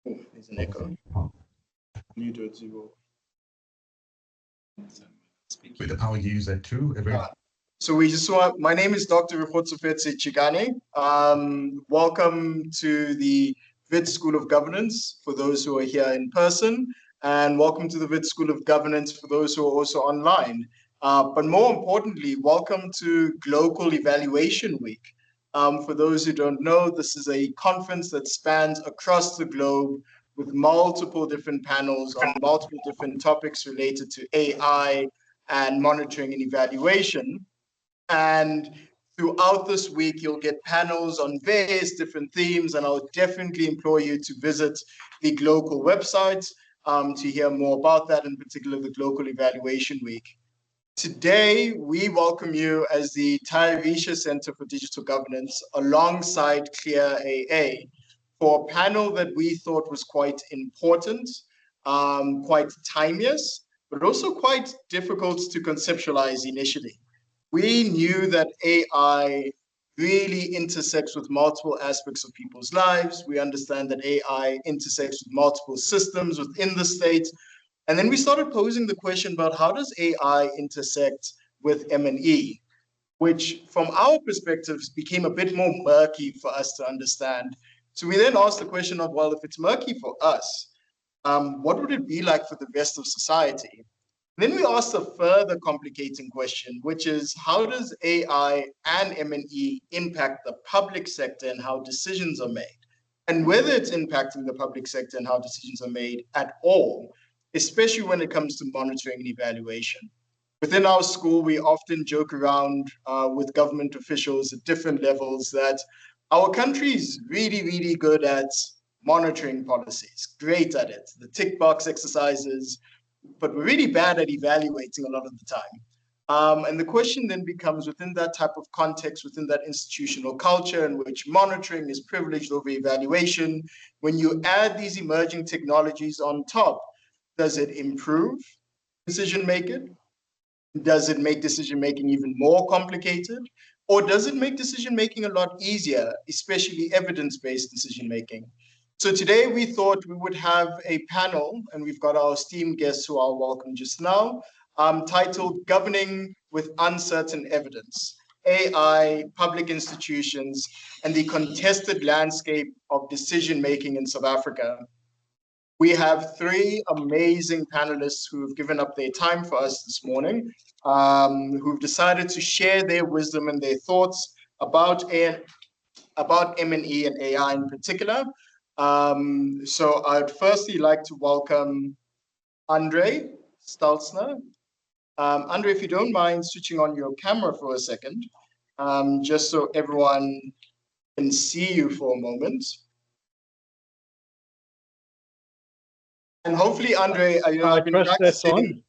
Oh, there's an echo. Mute it, zero. I'll use that too. So we just want, my name is Dr. Ruhotsofetse Chigane. Welcome to the Wits School of Governance for those who are here in person, and welcome to the Wits School of Governance for those who are also online. But more importantly, welcome to Global Evaluation Week. For those who don't know, this is a conference that spans across the globe with multiple different panels on multiple different topics related to AI and monitoring and evaluation. And throughout this week, you'll get panels on various different themes, and I'll definitely implore you to visit the Global website to hear more about that, in particular the Global Evaluation Week. Today, we welcome you as the Tairisha Center for Digital Governance alongside Clear AA for a panel that we thought was quite important, quite timeless, but also quite difficult to conceptualize initially. We knew that AI really intersects with multiple aspects of people's lives. We understand that AI intersects with multiple systems within the state. And then we started posing the question about how does AI intersect with M&E, which from our perspectives became a bit more murky for us to understand. So we then asked the question of, well, if it's murky for us, what would it be like for the rest of society? Then we asked a further complicating question, which is how does AI and M&E impact the public sector and how decisions are made? And whether it's impacting the public sector and how decisions are made at all, especially when it comes to monitoring and evaluation. Within our school, we often joke around with government officials at different levels that our country is really, really good at monitoring policies, great at it, the tick box exercises, but we're really bad at evaluating a lot of the time. And the question then becomes, within that type of context, within that institutional culture in which monitoring is privileged over evaluation, when you add these emerging technologies on top, does it improve decision making? Does it make decision making even more complicated? Or does it make decision making a lot easier, especially evidence-based decision making? So today we thought we would have a panel, and we've got our esteemed guests who are welcome just now, titled Governing with Uncertain Evidence, AI, Public Institutions, and the Contested Landscape of Decision-Making in South Africa. We have three amazing panelists who have given up their time for us this morning, who've decided to share their wisdom and their thoughts about M&E and AI in particular. So I'd firstly like to welcome Andre Stalzner. Andre, if you don't mind switching on your camera for a second, just so everyone can see you for a moment. And hopefully, Andre, I've been practicing.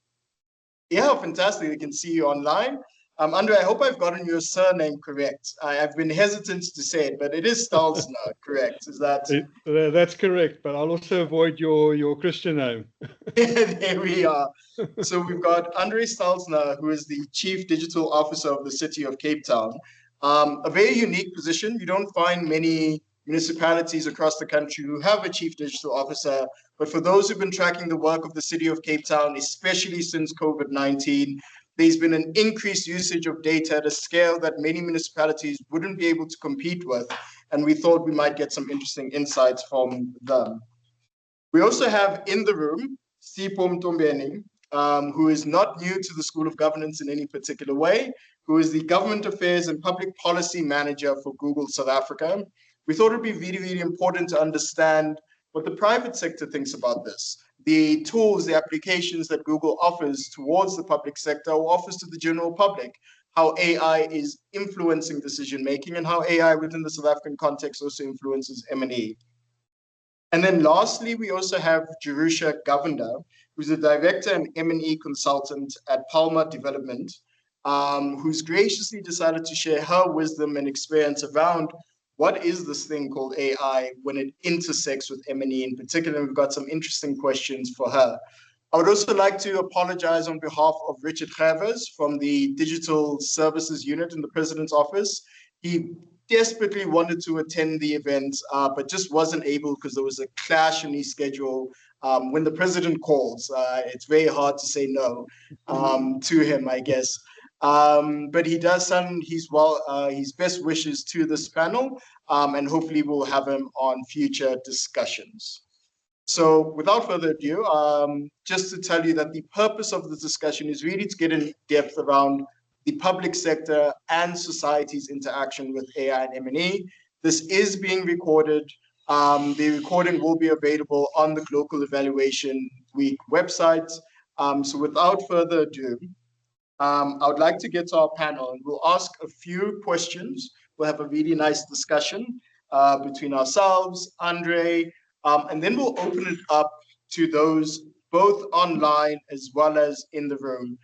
Yeah, fantastic. We can see you online. Andre, I hope I've gotten your surname correct. I've been hesitant to say it, but it is Stalzner, correct? Is that? That's correct, but I'll also avoid your Christian name. There we are. So we've got Andre Stalzner, who is the Chief Digital Officer of the City of Cape Town. A very unique position. You don't find many municipalities across the country who have a Chief Digital Officer, but for those who've been tracking the work of the City of Cape Town, especially since COVID-19, there's been an increased usage of data at a scale that many municipalities wouldn't be able to compete with, and we thought we might get some interesting insights from them. We also have in the room Sipho Mtombeni, who is not new to the School of Governance in any particular way, who is the Government Affairs and Public Policy Manager for Google South Africa. We thought it would be really, really important to understand what the private sector thinks about this, the tools, the applications that Google offers towards the public sector or offers to the general public, how AI is influencing decision-making and how AI within the South African context also influences M&E. And then lastly, we also have Jerusha Govender, who's a director and M&E consultant at Palmer Development, who's graciously decided to share her wisdom and experience around what is this thing called AI when it intersects with M&E in particular. And we've got some interesting questions for her. I would also like to apologize on behalf of Richard Gevers from the Digital Services Unit in the President's Office. He desperately wanted to attend the event, but just wasn't able because there was a clash in his schedule. When the president calls, it's very hard to say no to him, I guess. But he does send his best wishes to this panel, and hopefully we'll have him on future discussions. So without further ado, just to tell you that the purpose of the discussion is really to get in depth around the public sector and society's interaction with AI and M&E. This is being recorded. The recording will be available on the Global Evaluation Week website. So without further ado, I would like to get to our panel, and we'll ask a few questions. We'll have a really nice discussion between ourselves, Andre, and then we'll open it up to those both online as well as in the room.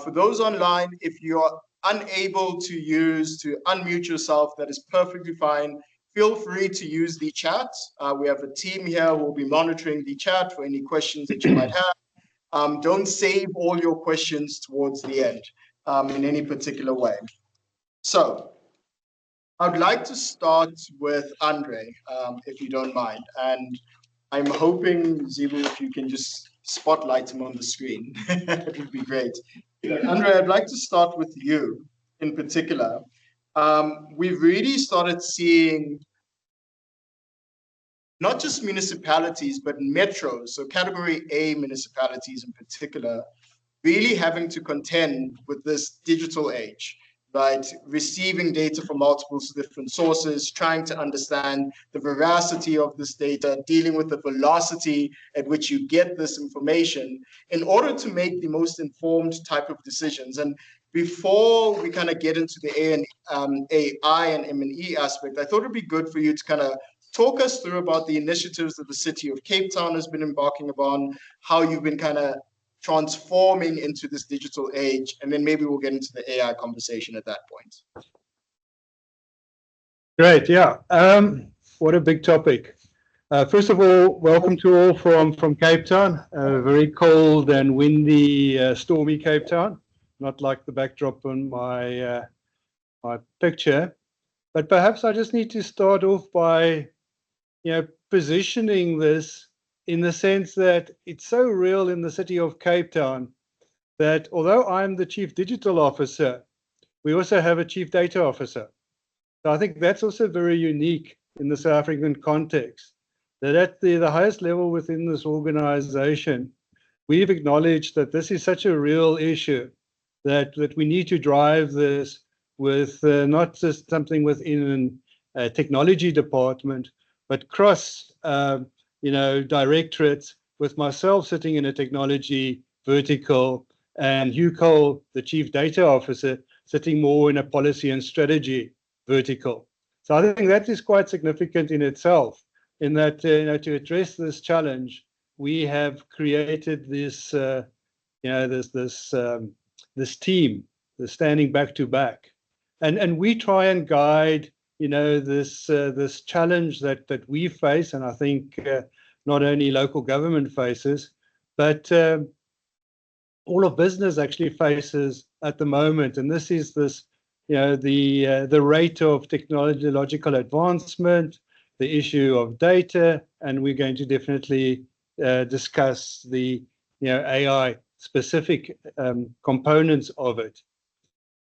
For those online, if you're unable to unmute yourself, that is perfectly fine. Feel free to use the chat. We have a team here who will be monitoring the chat for any questions that you might have. Don't save all your questions towards the end in any particular way. So I'd like to start with Andre, if you don't mind. And I'm hoping, Zibu, if you can just spotlight him on the screen, it would be great. Andre, I'd like to start with you in particular. We've really started seeing not just municipalities, but metros, so category A municipalities in particular, really having to contend with this digital age, right? Receiving data from multiple different sources, trying to understand the veracity of this data, dealing with the velocity at which you get this information in order to make the most informed type of decisions. And before we kind of get into the AI and M&E aspect, I thought it'd be good for you to kind of talk us through about the initiatives that the city of Cape Town has been embarking upon, how you've been kind of transforming into this digital age, and then maybe we'll get into the AI conversation at that point. Great, yeah. What a big topic. First of all, welcome to all from Cape Town, very cold and windy, stormy Cape Town, not like the backdrop on my picture. But perhaps I just need to start off by positioning this in the sense that it's so real in the city of Cape Town that although I'm the Chief Digital Officer, we also have a Chief Data Officer. So I think that's also very unique in the South African context, that at the highest level within this organization, we've acknowledged that this is such a real issue that we need to drive this with not just something within a technology department, but cross, directorates, with myself sitting in a technology vertical and Hugh Cole, the Chief Data Officer, sitting more in a policy and strategy vertical. So I think that is quite significant in itself, in that to address this challenge, we have created this this team, that's standing back to back, and we try and guide this challenge that we face, and I think not only local government faces, but all of business actually faces at the moment. And this is the rate of technological advancement, the issue of data, and we're going to definitely discuss the AI specific components of it.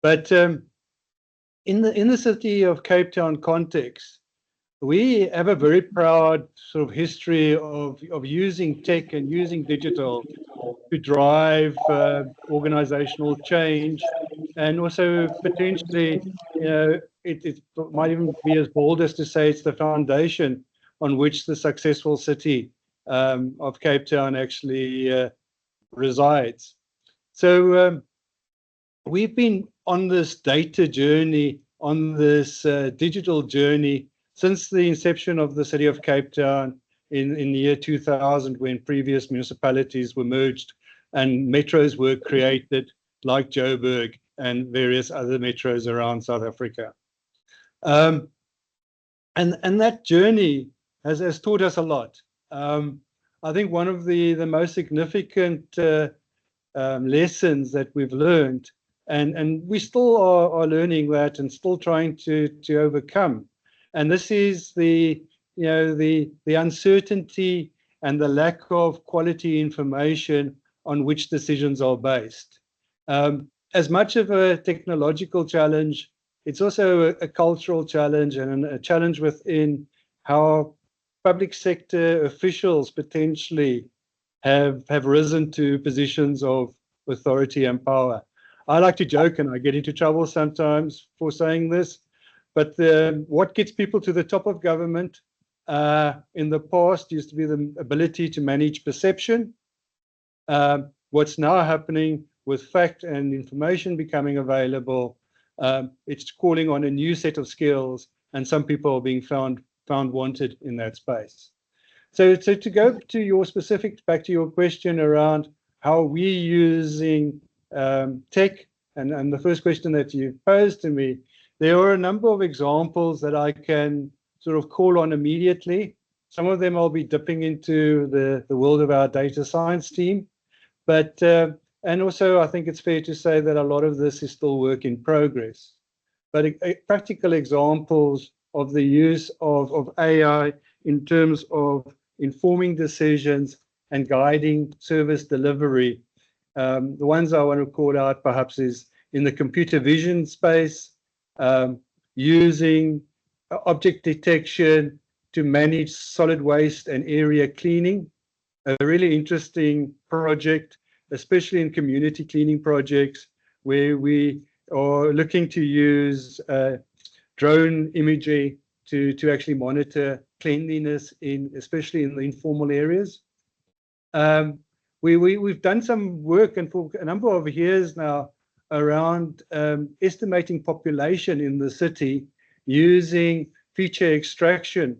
But in the city of Cape Town context, we have a very proud sort of history of using tech and using digital to drive organizational change, and also potentially, it might even be as bold as to say it's the foundation on which the successful city of Cape Town actually resides. So we've been on this data journey, on this digital journey, since the inception of the city of Cape Town in the year 2000, when previous municipalities were merged and metros were created, like Joburg and various other metros around South Africa. And that journey has taught us a lot. I think one of the most significant lessons that we've learned and we still are learning that and still trying to overcome. And this is the uncertainty and the lack of quality information on which decisions are based. As much of a technological challenge, it's also a cultural challenge and a challenge within how public sector officials potentially have risen to positions of authority and power. I like to joke, and I get into trouble sometimes for saying this, but what gets people to the top of government in the past used to be the ability to manage perception. What's now happening with fact and information becoming available, it's calling on a new set of skills, and some people are being found wanted in that space. So to go to your back to your question around how we're using tech, and the first question that you posed to me, there are a number of examples that I can sort of call on immediately. Some of them I'll be dipping into the world of our data science team, but and also I think it's fair to say that a lot of this is still work in progress. But practical examples of the use of AI in terms of informing decisions and guiding service delivery. The ones I want to call out perhaps is in the computer vision space, using object detection to manage solid waste and area cleaning. A really interesting project, especially in community cleaning projects, where we are looking to use drone imagery to actually monitor cleanliness especially in the informal areas. We've done some work, and for a number of years now, around estimating population in the city using feature extraction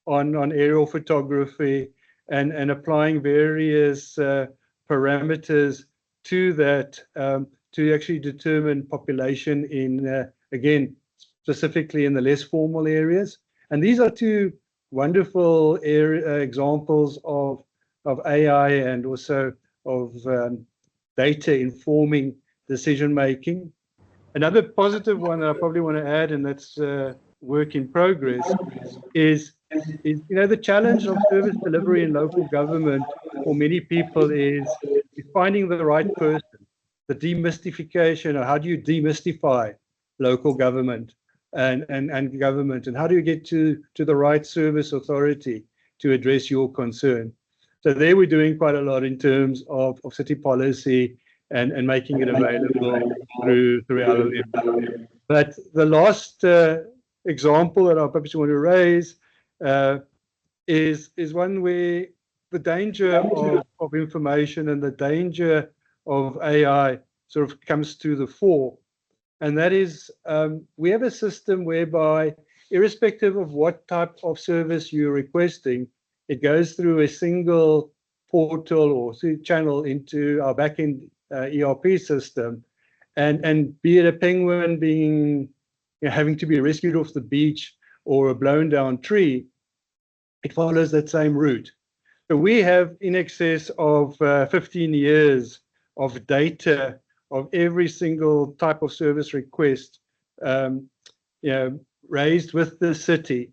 on aerial photography and applying various parameters to that to actually determine population in, again, specifically in the less formal areas. And these are two wonderful examples of AI and also of data informing decision making. Another positive one that I probably want to add, and that's work in progress, is the challenge of service delivery in local government for many people is finding the right person, the demystification, or how do you demystify local government and government, and how do you get to the right service authority to address your concern. So there we're doing quite a lot in terms of city policy and making it available through LLM. But the last example that I perhaps want to raise is one where the danger of information and the danger of AI sort of comes to the fore. And that is, we have a system whereby, irrespective of what type of service you're requesting, it goes through a single portal or channel into our backend ERP system. And be it a penguin being having to be rescued off the beach or a blown down tree, it follows that same route. So we have in excess of 15 years of data of every single type of service request raised with the city.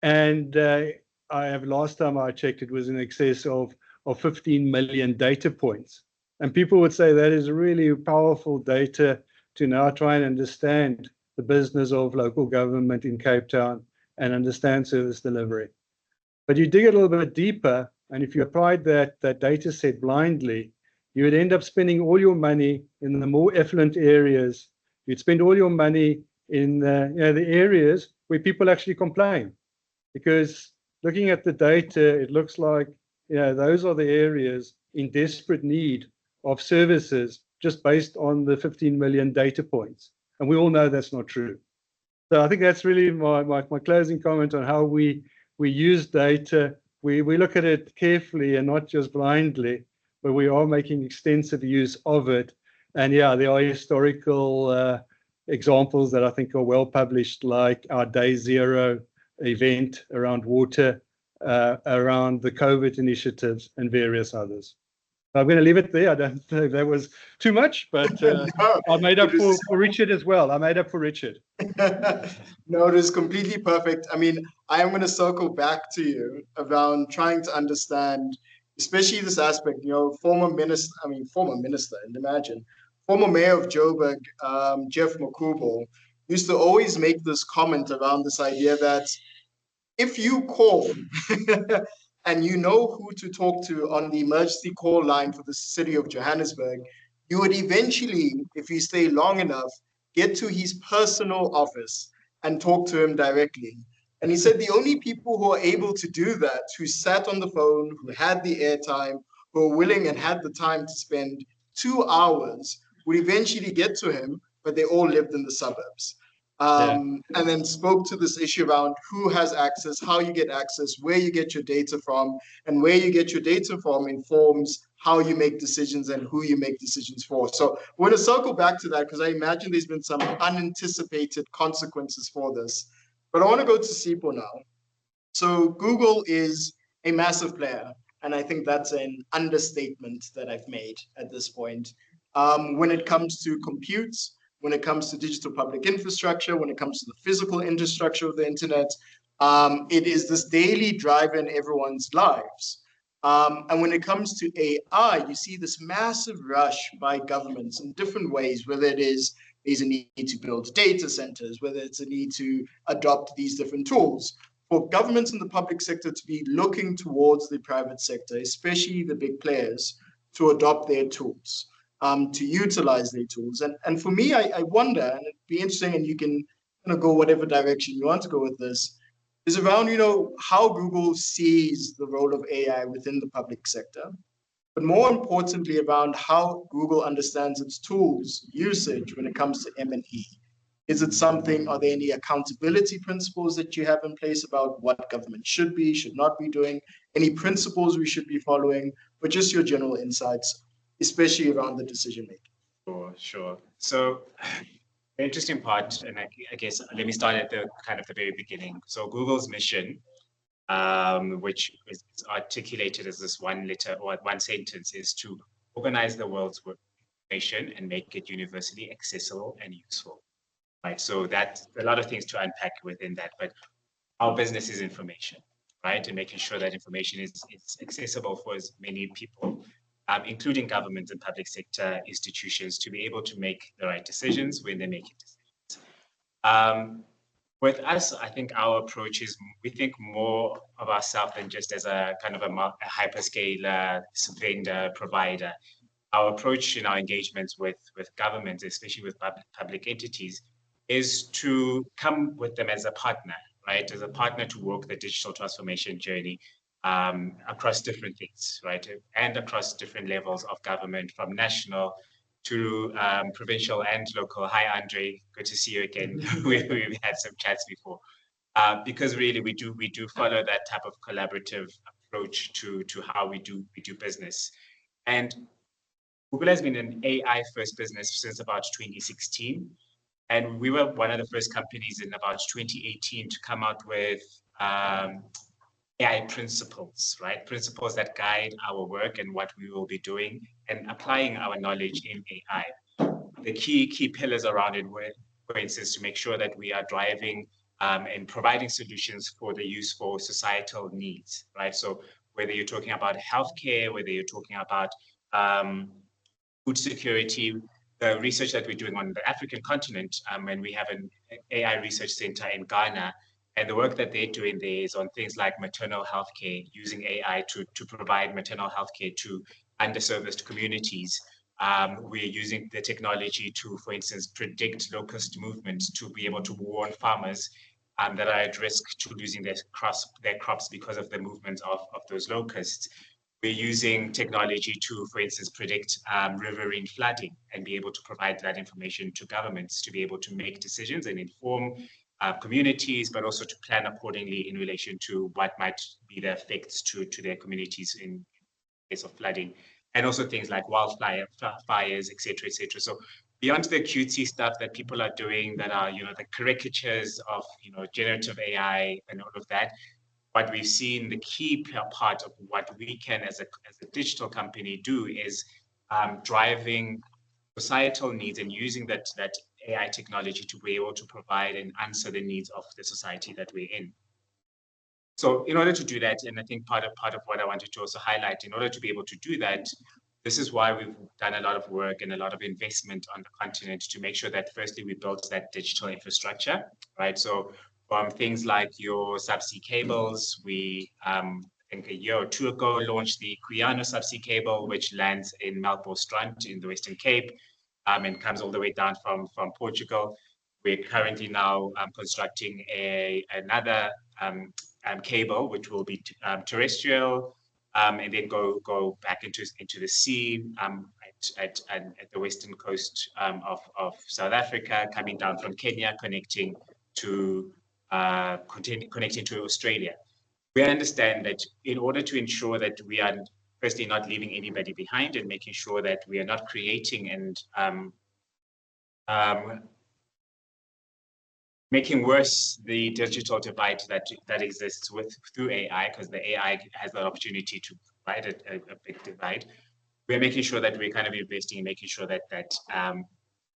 And last time I checked, it was in excess of 15 million data points. And people would say that is really powerful data to now try and understand the business of local government in Cape Town and understand service delivery. But you dig a little bit deeper, and if you applied that data set blindly, you would end up spending all your money in the more affluent areas. You'd spend all your money in the areas where people actually complain. Because looking at the data, it looks like those are the areas in desperate need of services just based on the 15 million data points. And we all know that's not true. So I think that's really my closing comment on how we use data. We look at it carefully and not just blindly, but we are making extensive use of it. And yeah, there are historical examples that I think are well published, like our Day Zero event around water, around the COVID initiatives, and various others. I'm going to leave it there. I don't think that was too much, but No, I made up it was- for Richard as well. I made up for Richard. No, it is completely perfect. I mean, I am going to circle back to you around trying to understand, especially this aspect, former minister, and imagine, former mayor of Joburg, Jeff Makubal, used to always make this comment around this idea that if you call and you know who to talk to on the emergency call line for the city of Johannesburg, you would eventually, if you stay long enough, get to his personal office and talk to him directly. And he said the only people who are able to do that, who sat on the phone, who had the airtime, who were willing and had the time to spend 2 hours, would eventually get to him, but they all lived in the suburbs. And then spoke to this issue around who has access, how you get access, where you get your data from, and where you get your data from informs how you make decisions and who you make decisions for. So we're going to circle back to that because I imagine there's been some unanticipated consequences for this. But I want to go to Sipho now. So Google is a massive player, and I think that's an understatement that I've made at this point. When it comes to compute, when it comes to digital public infrastructure, when it comes to the physical infrastructure of the internet, it is this daily driver in everyone's lives. And when it comes to AI, you see this massive rush by governments in different ways, whether it is there's a need to build data centers, whether it's a need to adopt these different tools. For governments in the public sector to be looking towards the private sector, especially the big players, to adopt their tools, to utilize their tools. And for me, I wonder, and it'd be interesting, and you can go whatever direction you want to go with this, is around, how Google sees the role of AI within the public sector, but more importantly, around how Google understands its tools usage when it comes to M&E. Is it something, are there any accountability principles that you have in place about what government should be, should not be doing, any principles we should be following, but just your general insights, especially around the decision making? Sure. So the interesting part, and I guess let me start at the kind of the very beginning. So Google's mission, which is articulated as this one letter or one sentence, is to organize the world's information and make it universally accessible and useful. Right. So that's a lot of things to unpack within that, but our business is information, right? And making sure that information is accessible for as many people, including governments and public sector institutions, to be able to make the right decisions when they're making decisions. With us, I think our approach is, we think more of ourselves than just as a kind of a hyperscaler vendor provider. Our approach in our engagements with governments, especially with public entities, is to come with them as a partner, right? As a partner to walk the digital transformation journey across different things, right? And across different levels of government, from national to provincial and local. Hi, Andre, good to see you again. We've had some chats before. Because really we do follow that type of collaborative approach to how we do business. And Google has been an AI first business since about 2016. And we were one of the first companies in about 2018 to come out with AI principles, right? Principles that guide our work and what we will be doing and applying our knowledge in AI. The key pillars around it were, for instance, to make sure that we are driving and providing solutions for the useful societal needs, right? So whether you're talking about healthcare, whether you're talking about food security, the research that we're doing on the African continent, and we have an AI research center in Ghana, and the work that they're doing there is on things like maternal health care, using AI to provide maternal health care to underserviced communities. We're using the technology to, for instance, predict locust movements to be able to warn farmers that are at risk to losing their crops because of the movement of those locusts. We're using technology to, for instance, predict riverine flooding and be able to provide that information to governments to be able to make decisions and inform communities, but also to plan accordingly in relation to what might be the effects to their communities in case of flooding, and also things like wildfires, et cetera, et cetera. So beyond the cutesy stuff that people are doing that are, the caricatures of, generative AI and all of that, what we've seen, the key part of what we can as a digital company do is driving societal needs and using that AI technology to be able to provide and answer the needs of the society that we're in. So in order to do that, and I think part of what I wanted to also highlight, in order to be able to do that, this is why we've done a lot of work and a lot of investment on the continent to make sure that firstly we built that digital infrastructure, right? So from things like your subsea cables, we I think a year or two ago launched the Criano subsea cable, which lands in Melkbos in the Western Cape, and comes all the way down from Portugal. We're currently now constructing another cable, which will be terrestrial, and then go back into the sea at the western coast of South Africa, coming down from Kenya, connecting to Australia. We understand that in order to ensure that we are firstly not leaving anybody behind and making sure that we are not creating and making worse the digital divide that exists through AI, because the AI has the opportunity to provide a big divide. We're making sure that we're kind of investing in making sure that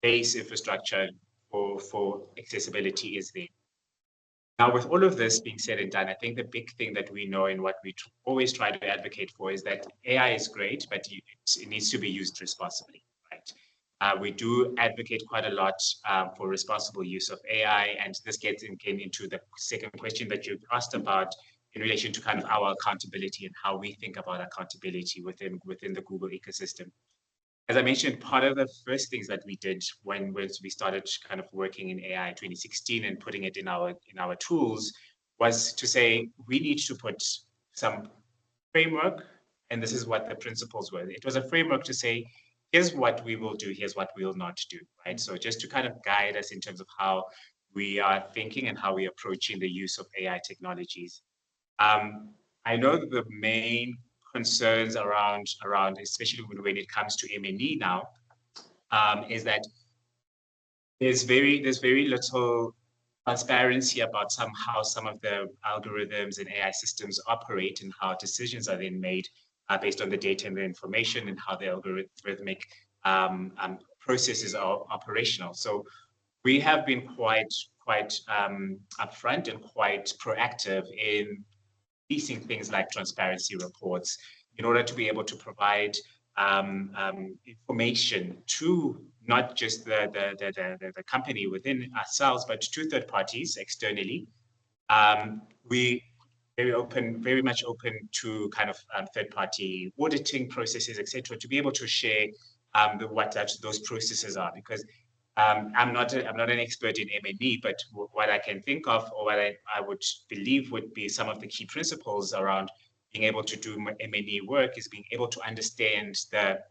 base infrastructure for accessibility is there. Now, with all of this being said and done, I think the big thing that we know and what we always try to advocate for is that AI is great, but it needs to be used responsibly, right? We do advocate quite a lot for responsible use of AI, and this gets again into the second question that you asked about in relation to kind of our accountability and how we think about accountability within the Google ecosystem. As I mentioned, part of the first things that we did when we started kind of working in AI in 2016 and putting it in our tools was to say we need to put some framework, and this is what the principles were. It was a framework to say, here's what we will do, here's what we will not do, right? So just to kind of guide us in terms of how we are thinking and how we're approaching the use of AI technologies. I know that the main concerns around especially when it comes to M&E now, is that there's very little transparency about how some of the algorithms and AI systems operate and how decisions are then made based on the data and the information and how the algorithmic processes are operational. So we have been quite upfront and quite proactive in releasing things like transparency reports in order to be able to provide information to not just the company within ourselves, but to third parties externally. We very much open to kind of third-party auditing processes, etc., to be able to share what those processes are. Because I'm not an expert in M&E, but what I can think of, or what I would believe would be some of the key principles around being able to do M&E work is being able to understand the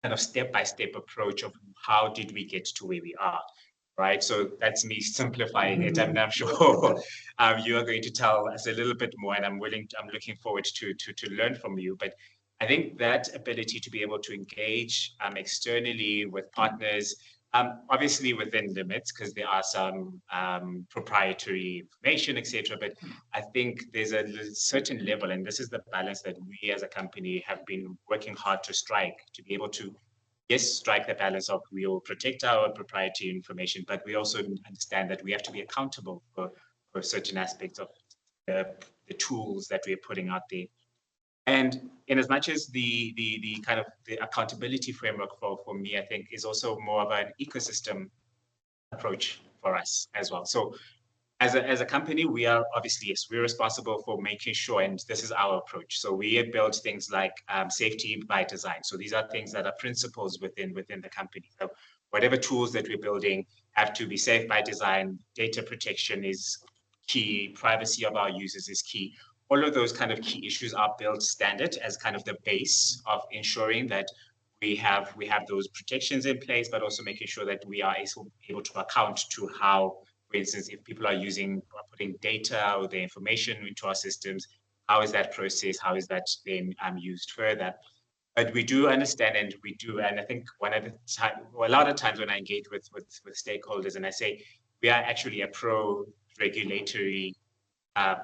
kind of step-by-step approach of how did we get to where we are. Right, so that's me simplifying it. I'm sure you are going to tell us a little bit more, and I'm looking forward to learn from you. But I think that ability to be able to engage externally with partners, obviously within limits, because there are some proprietary information, etc. But I think there's a certain level, and this is the balance that we as a company have been working hard to strike, to be able to strike the balance of we will protect our proprietary information, but we also understand that we have to be accountable for certain aspects of the tools that we're putting out there. And in as much as the kind of the accountability framework for me, I think is also more of an ecosystem approach for us as well. So as a company, we are obviously, yes, we're responsible for making sure, and this is our approach. So we have built things like safety by design. So these are things that are principles within the company. So whatever tools that we're building have to be safe by design. Data protection is key. Privacy of our users is key. All of those kind of key issues are built standard as kind of the base of ensuring that we have those protections in place, but also making sure that we are able to account to how, for instance, if people are putting data or their information into our systems, how is that processed? How is that then used further? But we do understand, and I think a lot of times when I engage with stakeholders and I say, we are actually a pro-regulatory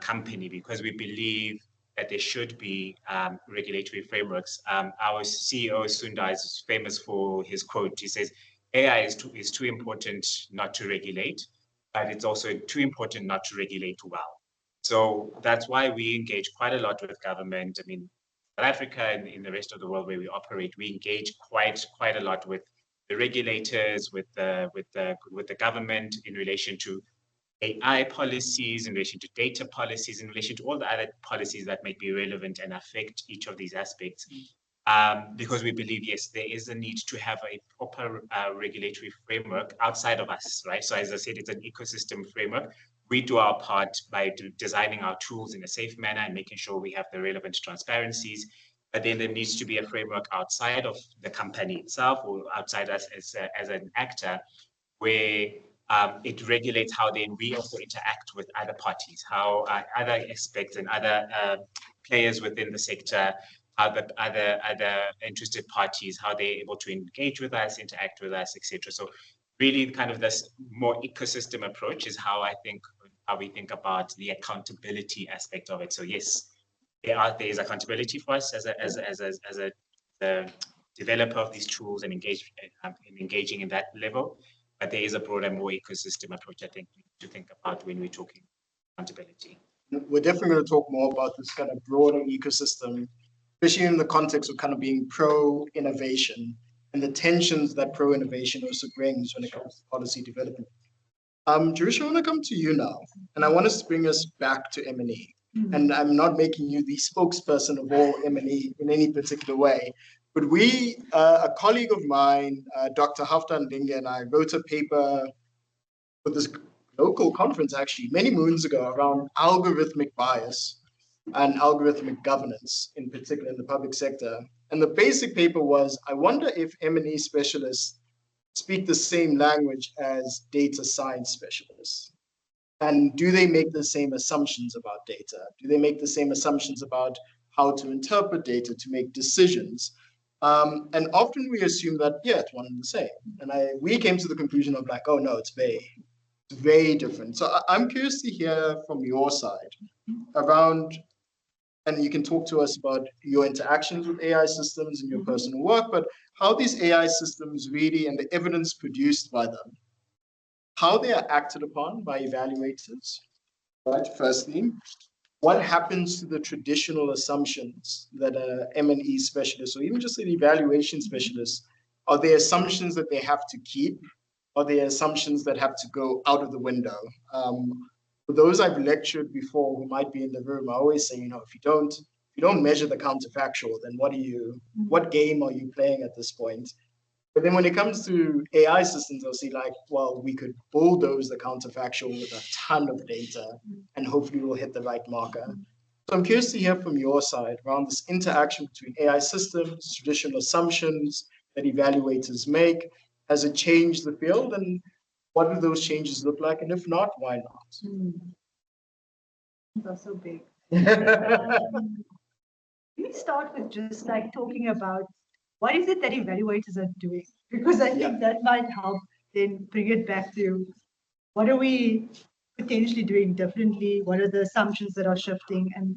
company, because we believe that there should be regulatory frameworks. Our CEO Sundar is famous for his quote. He says, AI is too important not to regulate, but it's also too important not to regulate well. So that's why we engage quite a lot with government. I mean, South Africa and in the rest of the world where we operate, we engage quite a lot with the regulators, with the government in relation to AI policies, in relation to data policies, in relation to all the other policies that might be relevant and affect each of these aspects. Because we believe, yes, there is a need to have a proper regulatory framework outside of us, right? So as I said, it's an ecosystem framework. We do our part by designing our tools in a safe manner and making sure we have the relevant transparencies. But then there needs to be a framework outside of the company itself or outside us as an actor, where it regulates how then we also interact with other parties, how other aspects and other players within the sector, other interested parties, how they're able to engage with us, interact with us, etc. So really kind of this more ecosystem approach is how we think about the accountability aspect of it. So yes, there is accountability for us as a developer of these tools and engaging in that level. But there is a broader, more ecosystem approach, I think, to think about when we're talking accountability. We're definitely going to talk more about this kind of broader ecosystem, especially in the context of kind of being pro-innovation and the tensions that pro-innovation also brings when it comes to policy development. Jerusha, I want to come to you now, and I want us to bring us back to M&E. And I'm not making you the spokesperson of all M&E in any particular way, but a colleague of mine, Dr. Haftan Dinge, and I wrote a paper for this local conference actually many moons ago around algorithmic bias and algorithmic governance, in particular in the public sector. And the basic paper was, I wonder if M&E specialists speak the same language as data science specialists. And do they make the same assumptions about data? Do they make the same assumptions about how to interpret data to make decisions? And often we assume that, yeah, it's one and the same. And we came to the conclusion of like, oh no, it's very different. So I'm curious to hear from your side around, and you can talk to us about your interactions with AI systems and your personal work, but how these AI systems really, and the evidence produced by them, how they are acted upon by evaluators, right? Firstly, what happens to the traditional assumptions that a M&E specialist or even just an evaluation specialist, are there assumptions that they have to keep? Are there assumptions that have to go out of the window? For those I've lectured before who might be in the room, I always say, if you don't measure the counterfactual, then what game are you playing at this point? But then when it comes to AI systems, I'll see like, well, we could bulldoze the counterfactual with a ton of data and hopefully we'll hit the right marker. So I'm curious to hear from your side around this interaction between AI systems, traditional assumptions that evaluators make. Has it changed the field? And what do those changes look like? And if not, why not? That's so big. Let me start with just like talking about what is it that evaluators are doing? Because I think that might help then bring it back to what are we potentially doing differently? What are the assumptions that are shifting and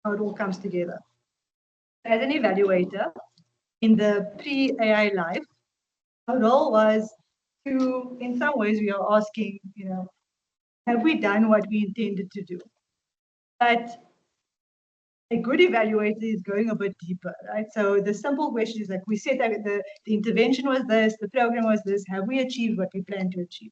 how it all comes together? As an evaluator in the pre-AI life, our role was to, in some ways, we are asking, have we done what we intended to do? But a good evaluator is going a bit deeper, right? So the simple question is like, we said that the intervention was this, the program was this, have we achieved what we planned to achieve?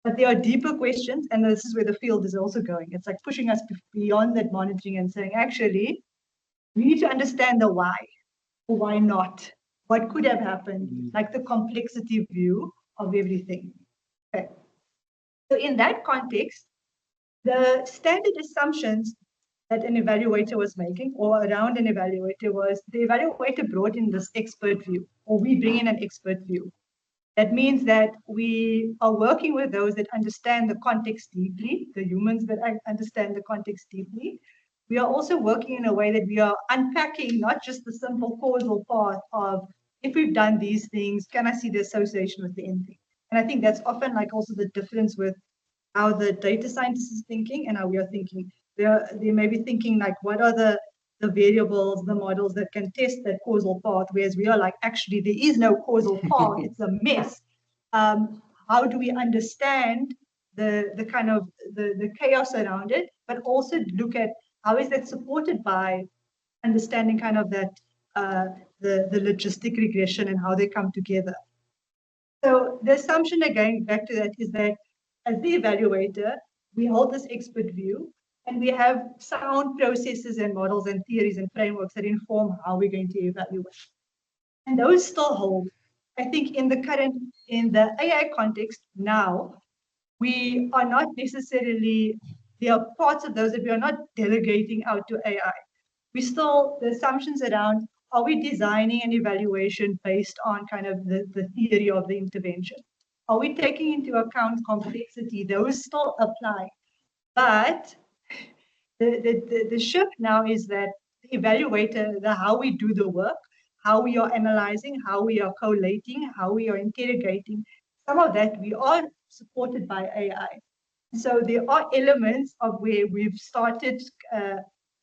But there are deeper questions, and this is where the field is also going. It's like pushing us beyond that monitoring and saying, actually, we need to understand the why, or why not, what could have happened, like the complexity view of everything. Okay. So in that context, the standard assumptions that an evaluator was making or around an evaluator was the evaluator brought in this expert view, or we bring in an expert view. That means that we are working with those that understand the context deeply, the humans that understand the context deeply. We are also working in a way that we are unpacking not just the simple causal path of, if we've done these things, can I see the association with the end thing? And I think that's often like also the difference with how the data scientist is thinking and how we are thinking. They may be thinking like, what are the variables, the models that can test that causal path, whereas we are like, actually, there is no causal path, it's a mess. How do we understand the kind of the chaos around it, but also look at how is that supported by understanding kind of that the logistic regression and how they come together. So the assumption, again, back to that, is that as the evaluator, we hold this expert view and we have sound processes and models and theories and frameworks that inform how we're going to evaluate. And those still hold. I think in the AI context now, we are not necessarily, there are parts of those that we are not delegating out to AI. We still, the assumptions around, are we designing an evaluation based on kind of the theory of the intervention? Are we taking into account complexity? Those still apply. But the shift now is that the evaluator, how we do the work, how we are analyzing, how we are collating, how we are interrogating, some of that we are supported by AI. So there are elements of where we've started,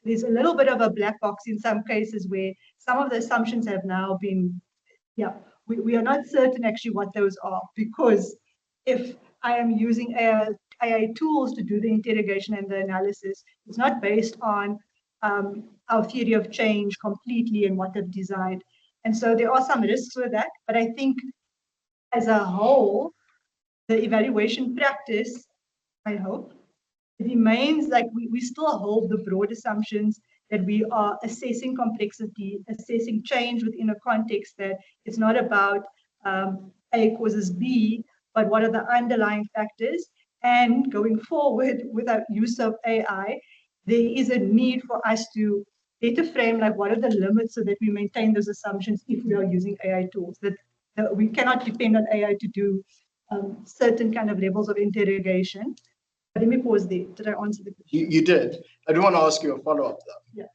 there's a little bit of a black box in some cases where some of the assumptions have now been, we are not certain actually what those are, because if I am using AI tools to do the interrogation and the analysis, it's not based on our theory of change completely and what they've designed. And so there are some risks with that, but I think as a whole, the evaluation practice, I hope, it remains like we still hold the broad assumptions that we are assessing complexity, assessing change within a context, that it's not about A causes B, but what are the underlying factors. And going forward with our use of AI, there is a need for us to better frame like what are the limits so that we maintain those assumptions if we are using AI tools, that we cannot depend on AI to do certain kind of levels of interrogation. But let me pause there. Did I answer the question? You did. I do want to ask you a follow-up though. Yeah.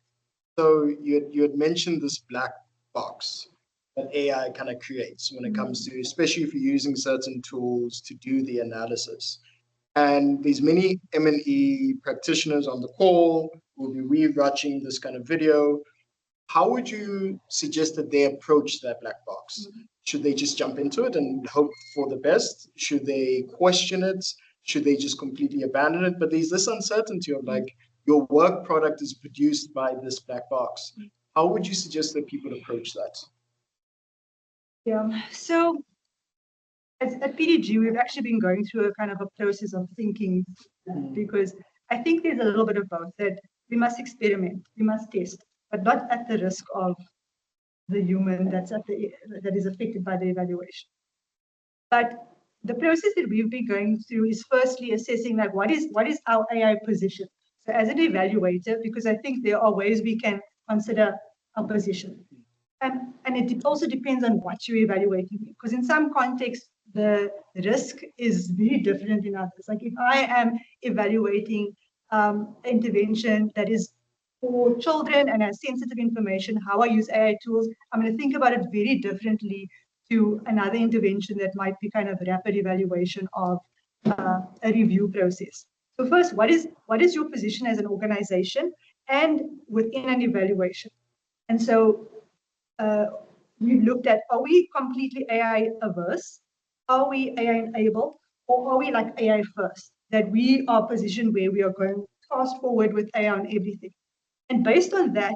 So you had mentioned this black box that AI kind of creates when it comes to, especially if you're using certain tools to do the analysis. And there's many M&E practitioners on the call who will be re-watching this kind of video. How would you suggest that they approach that black box? Should they just jump into it and hope for the best? Should they question it? Should they just completely abandon it? But there's this uncertainty of like, your work product is produced by this black box. How would you suggest that people approach that? Yeah, so at PDG, we've actually been going through a kind of a process of thinking, because I think there's a little bit of both, that we must experiment, we must test, but not at the risk of the human that is affected by the evaluation. But the process that we've been going through is firstly assessing like what is our AI position. So as an evaluator, because I think there are ways we can consider our position. And it also depends on what you're evaluating, because in some contexts, the risk is very different in others. Like if I am evaluating intervention that is for children and has sensitive information, how I use AI tools, I'm going to think about it very differently to another intervention that might be kind of rapid evaluation of a review process. So first, what is your position as an organization and within an evaluation? And so we've looked at, are we completely AI averse? Are we AI enabled? Or are we like AI first? That we are positioned where we are going fast forward with AI on everything. And based on that,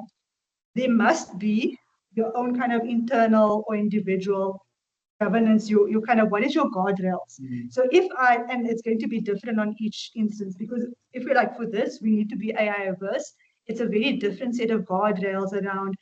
there must be your own kind of internal or individual governance, your kind of, what is your guardrails? So and it's going to be different on each instance, because if we're like, for this, we need to be AI averse, it's a very different set of guardrails around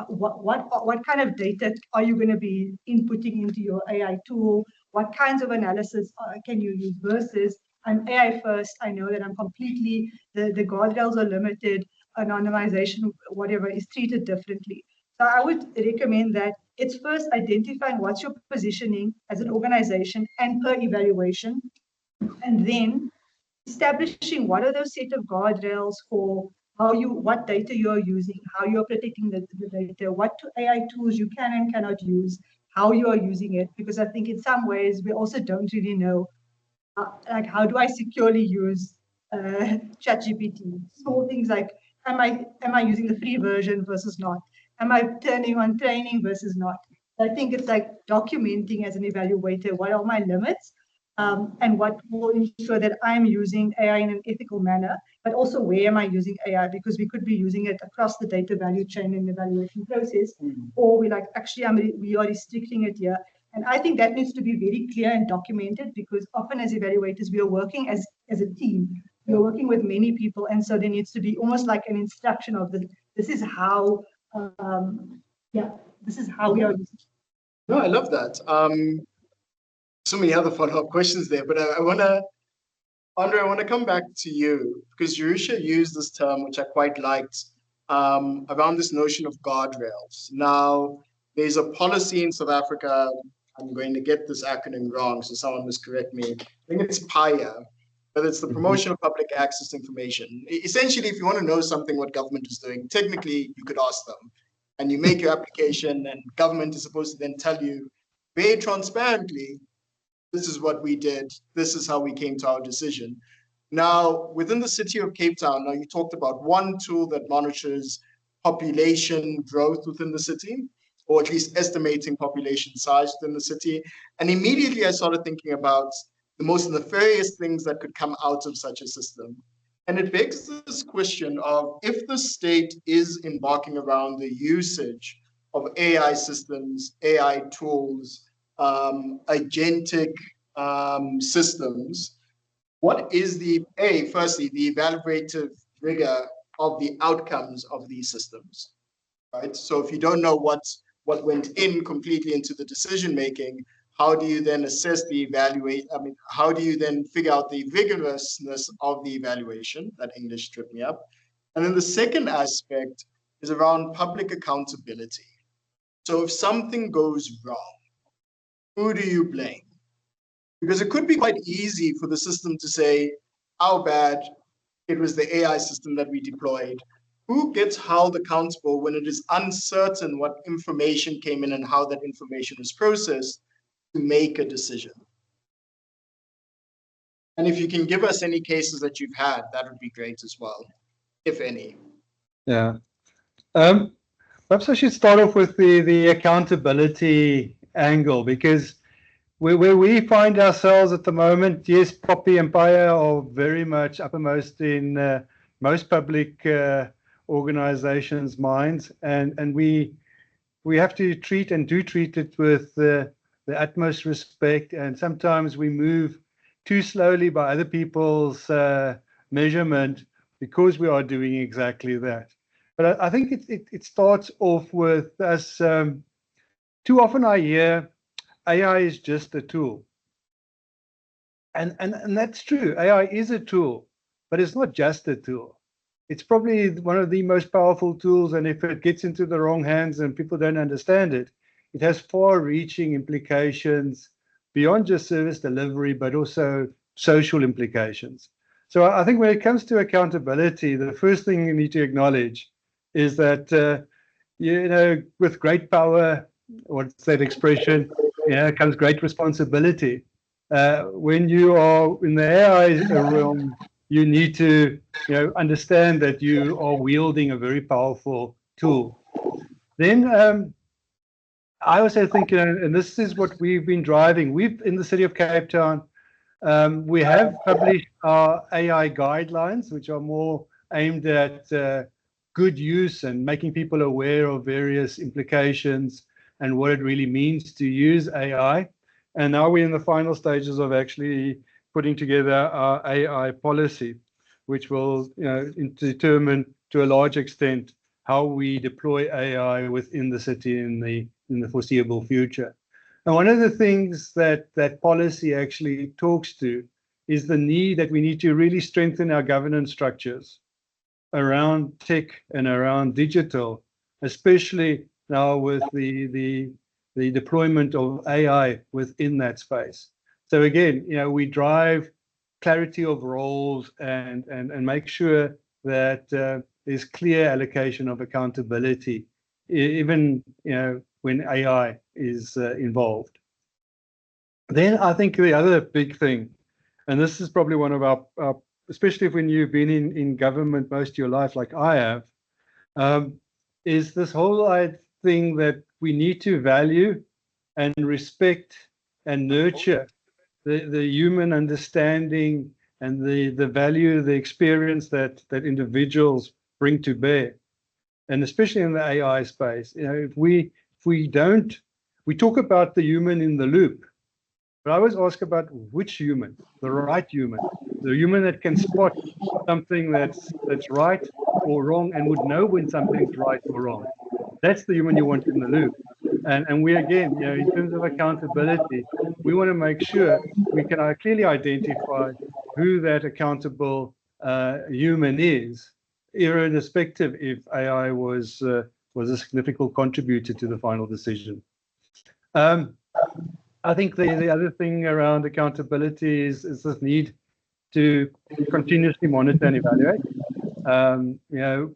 what kind of data are you going to be inputting into your AI tool? What kinds of analysis can you use versus I'm AI first, I know that I'm completely, the guardrails are limited, anonymization, whatever, is treated differently. So I would recommend that it's first identifying what's your positioning as an organization and per evaluation, and then establishing what are those set of guardrails for what data you're using, how you're protecting the data, what AI tools you can and cannot use, how you are using it, because I think in some ways we also don't really know like how do I securely use ChatGPT? Small things like am I using the free version versus not? Am I turning on training versus not? I think it's like documenting as an evaluator what are my limits, and what will ensure that I'm using AI in an ethical manner, but also where am I using AI, because we could be using it across the data value chain and evaluation process, or we like actually we are restricting it here. And I think that needs to be very clear and documented, because often as evaluators, we are working as a team. We're working with many people. And so there needs to be almost like an instruction of this is how, this is how we are. No, I love that. So many other follow-up questions there, but I want to, Andre, I want to come back to you, because Jerusha used this term, which I quite liked, around this notion of guardrails. Now, there's a policy in South Africa, I'm going to get this acronym wrong, so someone must correct me. I think it's PIA, but it's the Promotion of Public Access to Information. Essentially, if you want to know something what government is doing, technically you could ask them. And you make your application, and government is supposed to then tell you very transparently, this is what we did, this is how we came to our decision. Now, within the city of Cape Town, now you talked about one tool that monitors population growth within the city, or at least estimating population size within the city. And immediately I started thinking about the most nefarious things that could come out of such a system. And it begs this question of, if the state is embarking around the usage of AI systems, AI tools, agentic systems, what is firstly, the evaluative rigor of the outcomes of these systems, right? So if you don't know what went in completely into the decision making, how do you then assess how do you then figure out the vigorousness of the evaluation? That English tripped me up. And then the second aspect is around public accountability. So if something goes wrong, who do you blame? Because it could be quite easy for the system to say, how bad, it was the AI system that we deployed. Who gets held accountable when it is uncertain what information came in and how that information was processed to make a decision? And if you can give us any cases that you've had, that would be great as well, if any. Yeah. Perhaps I should start off with the accountability angle, because where we find ourselves at the moment, yes, Poppy and PIA are very much uppermost in most public organizations' minds, and we have to treat it with the utmost respect, and sometimes we move too slowly by other people's measurement, because we are doing exactly that. But I think it starts off with us. Too often I hear AI is just a tool. And that's true. AI is a tool, but it's not just a tool. It's probably one of the most powerful tools. And if it gets into the wrong hands and people don't understand it, it has far-reaching implications beyond just service delivery, but also social implications. So I think when it comes to accountability, the first thing you need to acknowledge is that, with great power, what's that expression? Comes great responsibility. When you are in the AI realm, you need to, understand that you are wielding a very powerful tool. Then I also think, and this is what we've been driving. We've in the city of Cape Town, we have published our AI guidelines, which are more aimed at good use and making people aware of various implications and what it really means to use AI. And now we're in the final stages of actually putting together our AI policy, which will determine to a large extent how we deploy AI within the city in the foreseeable future. And one of the things that policy actually talks to is the need that we need to really strengthen our governance structures around tech and around digital, especially now with the deployment of AI within that space. So again, we drive clarity of roles and make sure that there's clear allocation of accountability, even when AI is involved. Then I think the other big thing and this is probably one of our especially when you've been in government most of your life, like I have, is this whole thing that we need to value and respect and nurture the human understanding and the value, the experience that individuals bring to bear, and especially in the AI space. You know, if we don't, we talk about the human in the loop, but I always ask about which human, the right human, the human that can spot something that's right or wrong and would know when something's right or wrong. That's the human you want in the loop. And we, again, you know, in terms of accountability, we want to make sure we can clearly identify who that accountable human is, irrespective if AI was a significant contributor to the final decision. I think the other thing around accountability is this need to continuously monitor and evaluate. You know,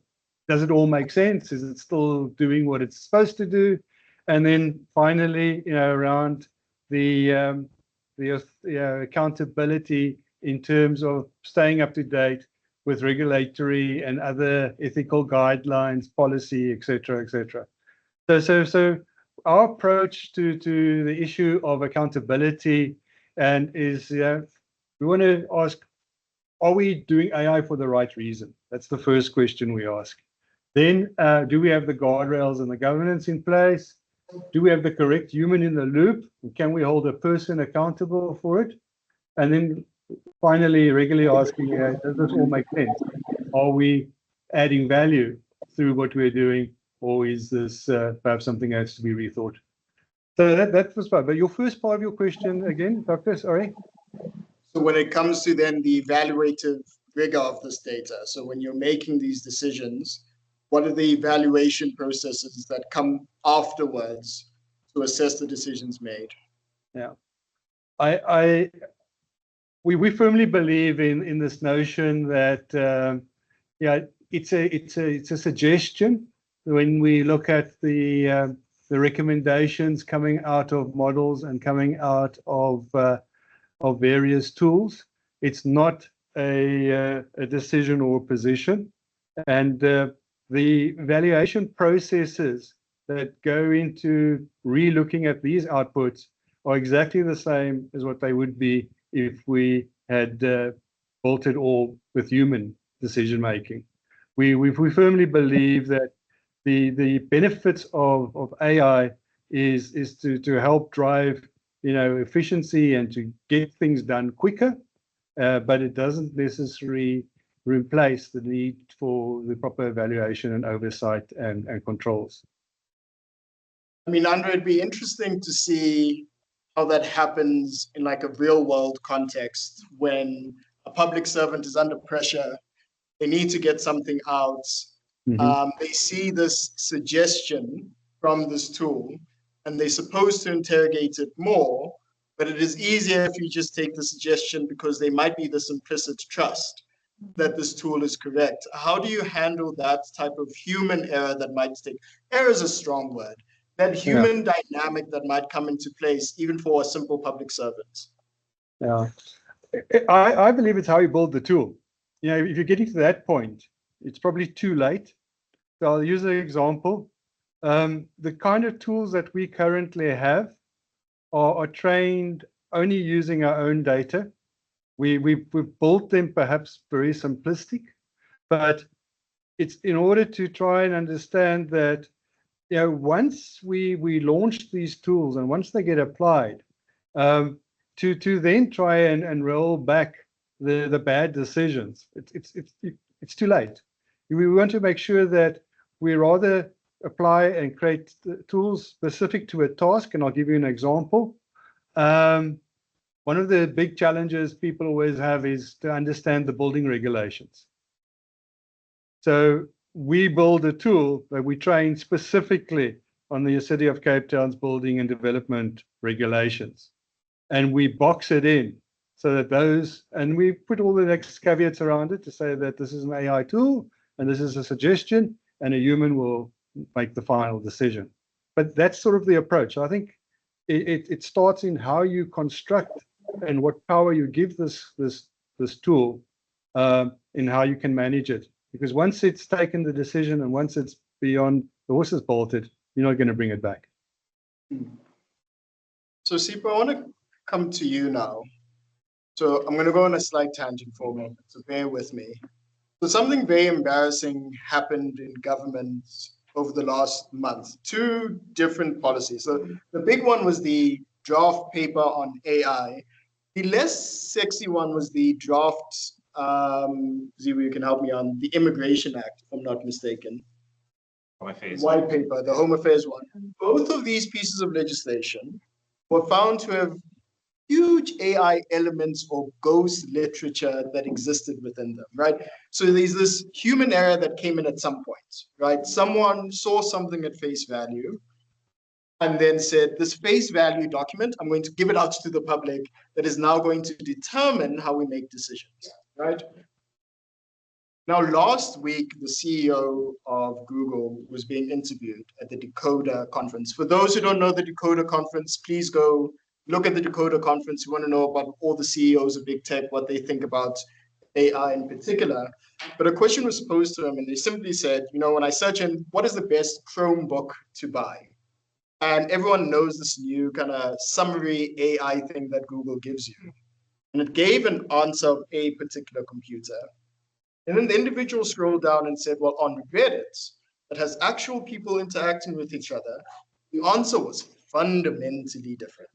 does it all make sense? Is it still doing what it's supposed to do? And then finally, you know, around the accountability in terms of staying up to date with regulatory and other ethical guidelines, policy, et cetera, et cetera. So our approach to the issue of accountability and is, we want to ask, are we doing AI for the right reason? That's the first question we ask. Then, do we have the guardrails and the governance in place? Do we have the correct human in the loop? Can we hold a person accountable for it? And then finally, regularly asking, does this all make sense? Are we adding value through what we're doing, or is this perhaps something that has to be rethought? So that was part. But your first part of your question again, Doctor, sorry? So when it comes to then the evaluative rigor of this data, so when you're making these decisions, what are the evaluation processes that come afterwards to assess the decisions made? Yeah, we firmly believe in this notion that it's a suggestion when we look at the recommendations coming out of models and coming out of various tools. It's not a decision or position, and the evaluation processes that go into re-looking at these outputs are exactly the same as what they would be if we had built it all with human decision making. We firmly believe that the benefits of AI is to help drive, you know, efficiency and to get things done quicker, but it doesn't necessarily replace the need for the proper evaluation and oversight and controls. I mean, Andre, it'd be interesting to see how that happens in like a real world context when a public servant is under pressure, they need to get something out. They see this suggestion from this tool and they're supposed to interrogate it more, but it is easier if you just take the suggestion because there might be this implicit trust that this tool is correct. How do you handle that type of human error that might take? Error is a strong word. That human dynamic that might come into place even for a simple public servant. Yeah, I believe it's how you build the tool. You know, if you're getting to that point, it's probably too late. So I'll use an example. The kind of tools that we currently have are trained only using our own data. We've built them perhaps very simplistic, but it's in order to try and understand that, you know, once we launch these tools and once they get applied, to then try and roll back the bad decisions, it's too late. We want to make sure that we rather apply and create tools specific to a task, and I'll give you an example. One of the big challenges people always have is to understand the building regulations. So we build a tool that we train specifically on the City of Cape Town's building and development regulations. And we box it in so that those, and we put all the next caveats around it to say that this is an AI tool and this is a suggestion and a human will make the final decision. But that's sort of the approach. I think it starts in how you construct and what power you give this tool in how you can manage it. Because once it's taken the decision and once it's beyond, the horse is bolted, you're not going to bring it back. So, Sipa, I want to come to you now. So I'm going to go on a slight tangent for a moment, so bear with me. So something very embarrassing happened in government over the last month. Two different policies. So the big one was the draft paper on AI. The less sexy one was the draft, Ziwe, you can help me on, the Immigration Act, if I'm not mistaken. White paper, the Home Affairs one. Both of these pieces of legislation were found to have huge AI elements or ghost literature that existed within them, right? So there's this human error that came in at some point, right? Someone saw something at face value and then said, this face value document, I'm going to give it out to the public that is now going to determine how we make decisions, right? Now, last week, the CEO of Google was being interviewed at the Decoder conference. For those who don't know the Decoder conference, please go look at the Decoder conference. You want to know about all the CEOs of big tech, what they think about AI in particular. But a question was posed to them, and they simply said, you know, when I search in, what is the best Chromebook to buy? And everyone knows this new kind of summary AI thing that Google gives you. And it gave an answer of a particular computer. And then the individual scrolled down and said, well, on Reddit, that has actual people interacting with each other, the answer was fundamentally different.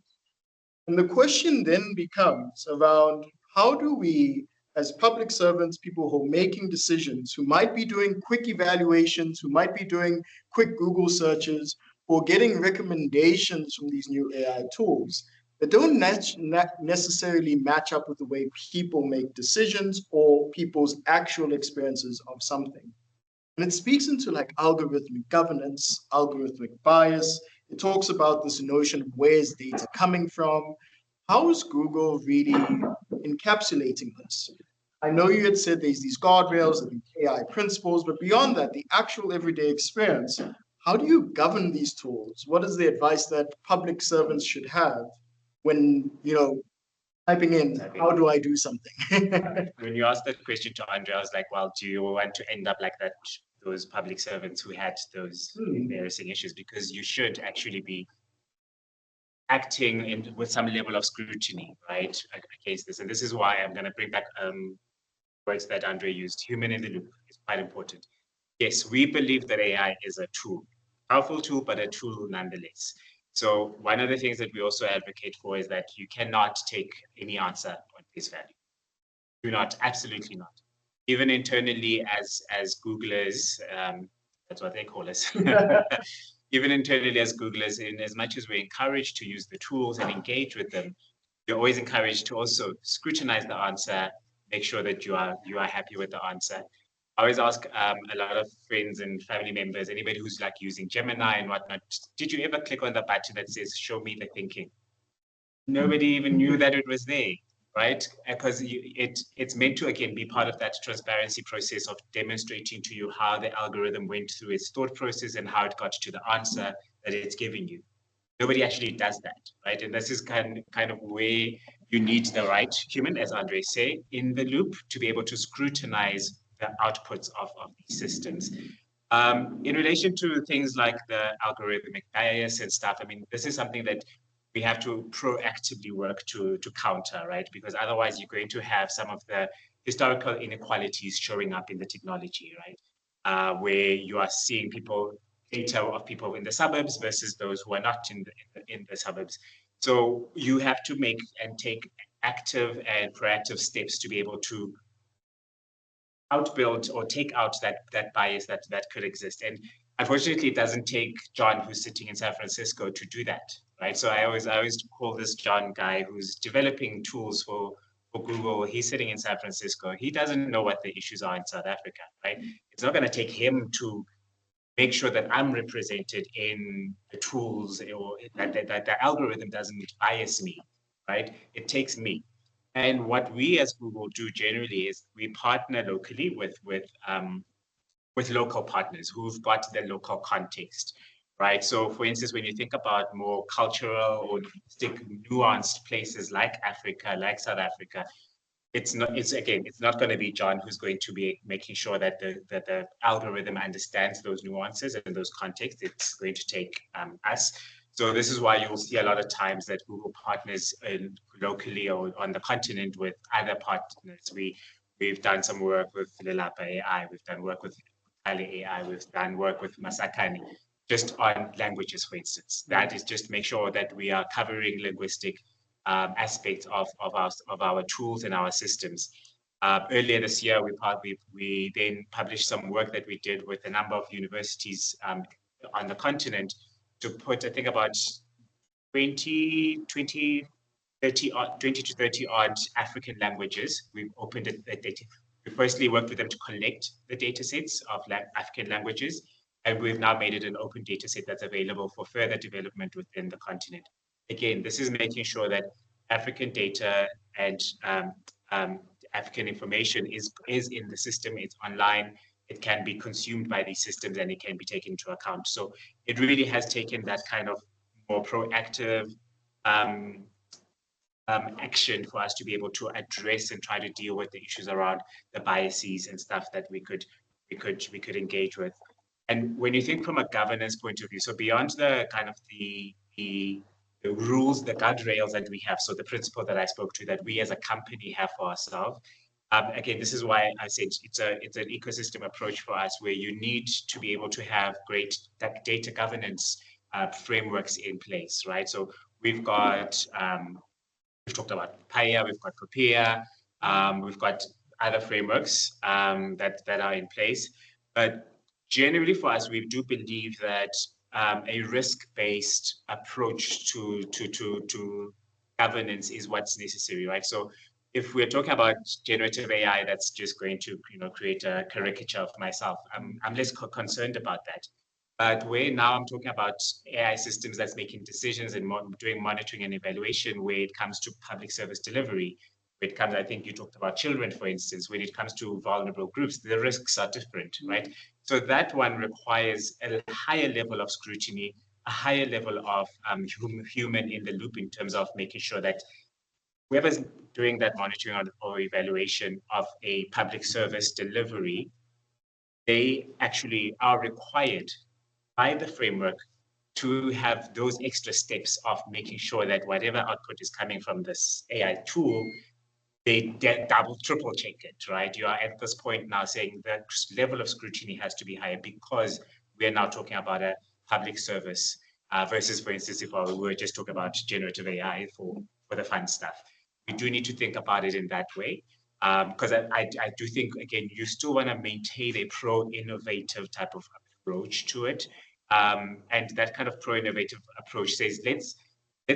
And the question then becomes around how do we, as public servants, people who are making decisions, who might be doing quick evaluations, who might be doing quick Google searches, or getting recommendations from these new AI tools that don't necessarily match up with the way people make decisions or people's actual experiences of something. And it speaks into like algorithmic governance, algorithmic bias. It talks about this notion of where's data coming from. How is Google really encapsulating this? I know you had said there's these guardrails and AI principles, but beyond that, the actual everyday experience, how do you govern these tools? What is the advice that public servants should have when, you know, typing in, how do I do something? When you asked that question to Andre, I was like, well, do you want to end up like that, those public servants who had those embarrassing issues? Because you should actually be acting with some level of scrutiny, right, against this. And this is why I'm going to bring back words that Andre used. Human in the loop is quite important. Yes, we believe that AI is a tool, powerful tool, but a tool nonetheless. So one of the things that we also advocate for is that you cannot take any answer on face value. Do not, absolutely not. Even internally as Googlers, that's what they call us. Even internally as Googlers, in as much as we're encouraged to use the tools and engage with them, you're always encouraged to also scrutinize the answer, make sure that you are happy with the answer. I always ask a lot of friends and family members, anybody who's like using Gemini and whatnot, did you ever click on the button that says, show me the thinking? Nobody even knew that it was there, right? Because it's meant to, again, be part of that transparency process of demonstrating to you how the algorithm went through its thought process and how it got to the answer that it's giving you. Nobody actually does that, right? And this is kind of where you need the right human, as Andre say, in the loop to be able to scrutinize the outputs of these systems. In relation to things like the algorithmic bias and stuff, I mean, this is something that we have to proactively work to counter, right? Because otherwise you're going to have some of the historical inequalities showing up in the technology, right? Where you are seeing data of people in the suburbs versus those who are not in the suburbs. So you have to make and take active and proactive steps to be able to outbuild or take out that bias that could exist. And unfortunately, it doesn't take John, who's sitting in San Francisco, to do that, right? So I always call this John guy who's developing tools for Google. He's sitting in San Francisco. He doesn't know what the issues are in South Africa, right? It's not going to take him to make sure that I'm represented in the tools or that the algorithm doesn't bias me, right? It takes me. And what we as Google do generally is we partner locally with local partners who've got the local context. right? So for instance, when you think about more cultural or nuanced places like Africa, like South Africa, it's not going to be John who's going to be making sure that the algorithm understands those nuances and those contexts. It's going to take us. So this is why you'll see a lot of times that Google partners locally or on the continent with other partners. We've done some work with Lelapa AI, we've done work with Ali AI, we've done work with Masakani, just on languages, for instance. That is just make sure that we are covering linguistic aspects of our tools and our systems. Earlier this year, we then published some work that we did with a number of universities on the continent to put, I think, about 20 to 30 odd African languages. We've opened a data. We firstly worked with them to collect the data sets of African languages, and we've now made it an open data set that's available for further development within the continent. Again, this is making sure that African data and African information is in the system, it's online, it can be consumed by these systems, and it can be taken into account. So it really has taken that kind of more proactive action for us to be able to address and try to deal with the issues around the biases and stuff that we could engage with. And when you think from a governance point of view, so beyond the kind of the rules, the guardrails that we have, so the principle that I spoke to that we as a company have for ourselves, again, this is why I said it's an ecosystem approach for us where you need to be able to have great data governance frameworks in place, right? So we've got we've talked about Paya, we've got Copia, we've got other frameworks that are in place. But generally for us, we do believe that a risk-based approach to governance is what's necessary, right? So if we're talking about generative AI, that's just going to create a caricature of myself. I'm less concerned about that. But where now I'm talking about AI systems that's making decisions and doing monitoring and evaluation when it comes to public service delivery, when it comes, I think you talked about children, for instance, when it comes to vulnerable groups, the risks are different, right? So that one requires a higher level of scrutiny, a higher level of human in the loop in terms of making sure that whoever's doing that monitoring or evaluation of a public service delivery, they actually are required by the framework to have those extra steps of making sure that whatever output is coming from this AI tool, they double, triple check it, right? You are at this point now saying the level of scrutiny has to be higher because we are now talking about a public service versus, for instance, if we were just talking about generative AI for the fun stuff. We do need to think about it in that way. Because I do think, again, you still want to maintain a pro-innovative type of approach to it. And that kind of pro-innovative approach says, let's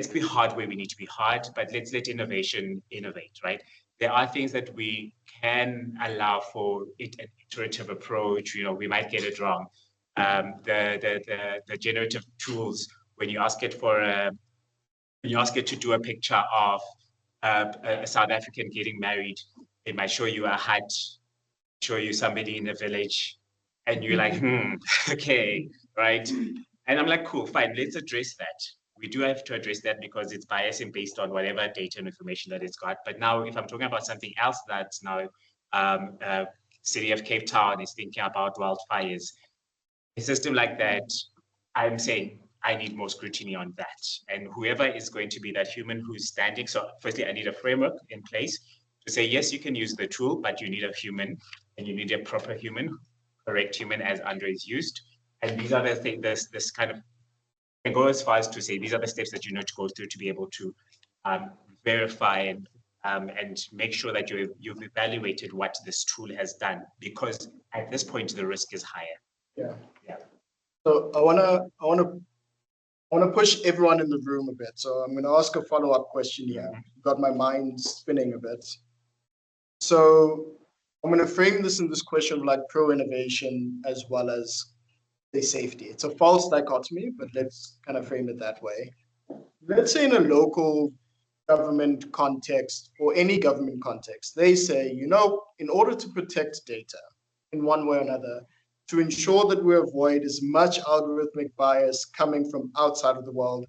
be hard where we need to be hard, but let's let innovation innovate, right? There are things that we can allow for an iterative approach. We might get it wrong. The generative tools, when you ask it to do a picture of a South African getting married, it might show you a hut, show you somebody in the village, and you're like, okay, right? And I'm like, cool, fine, let's address that. We do have to address that because it's biasing based on whatever data and information that it's got. But now if I'm talking about something else that's now City of Cape Town is thinking about wildfires, a system like that, I'm saying I need more scrutiny on that. And whoever is going to be that human who's standing, so firstly, I need a framework in place to say, yes, you can use the tool, but you need a human and you need a proper human, correct human as Andre is used. And these are the things, this kind of, can go as far as to say, these are the steps that you need to go through to be able to verify and make sure that you've evaluated what this tool has done, because at this point, the risk is higher. Yeah. So I wanna push everyone in the room a bit. So I'm gonna ask a follow-up question here. Got my mind spinning a bit. So I'm gonna frame this in this question of like pro-innovation as well as the safety. It's a false dichotomy, but let's kind of frame it that way. Let's say in a local government context or any government context, they say, in order to protect data in one way or another, to ensure that we avoid as much algorithmic bias coming from outside of the world.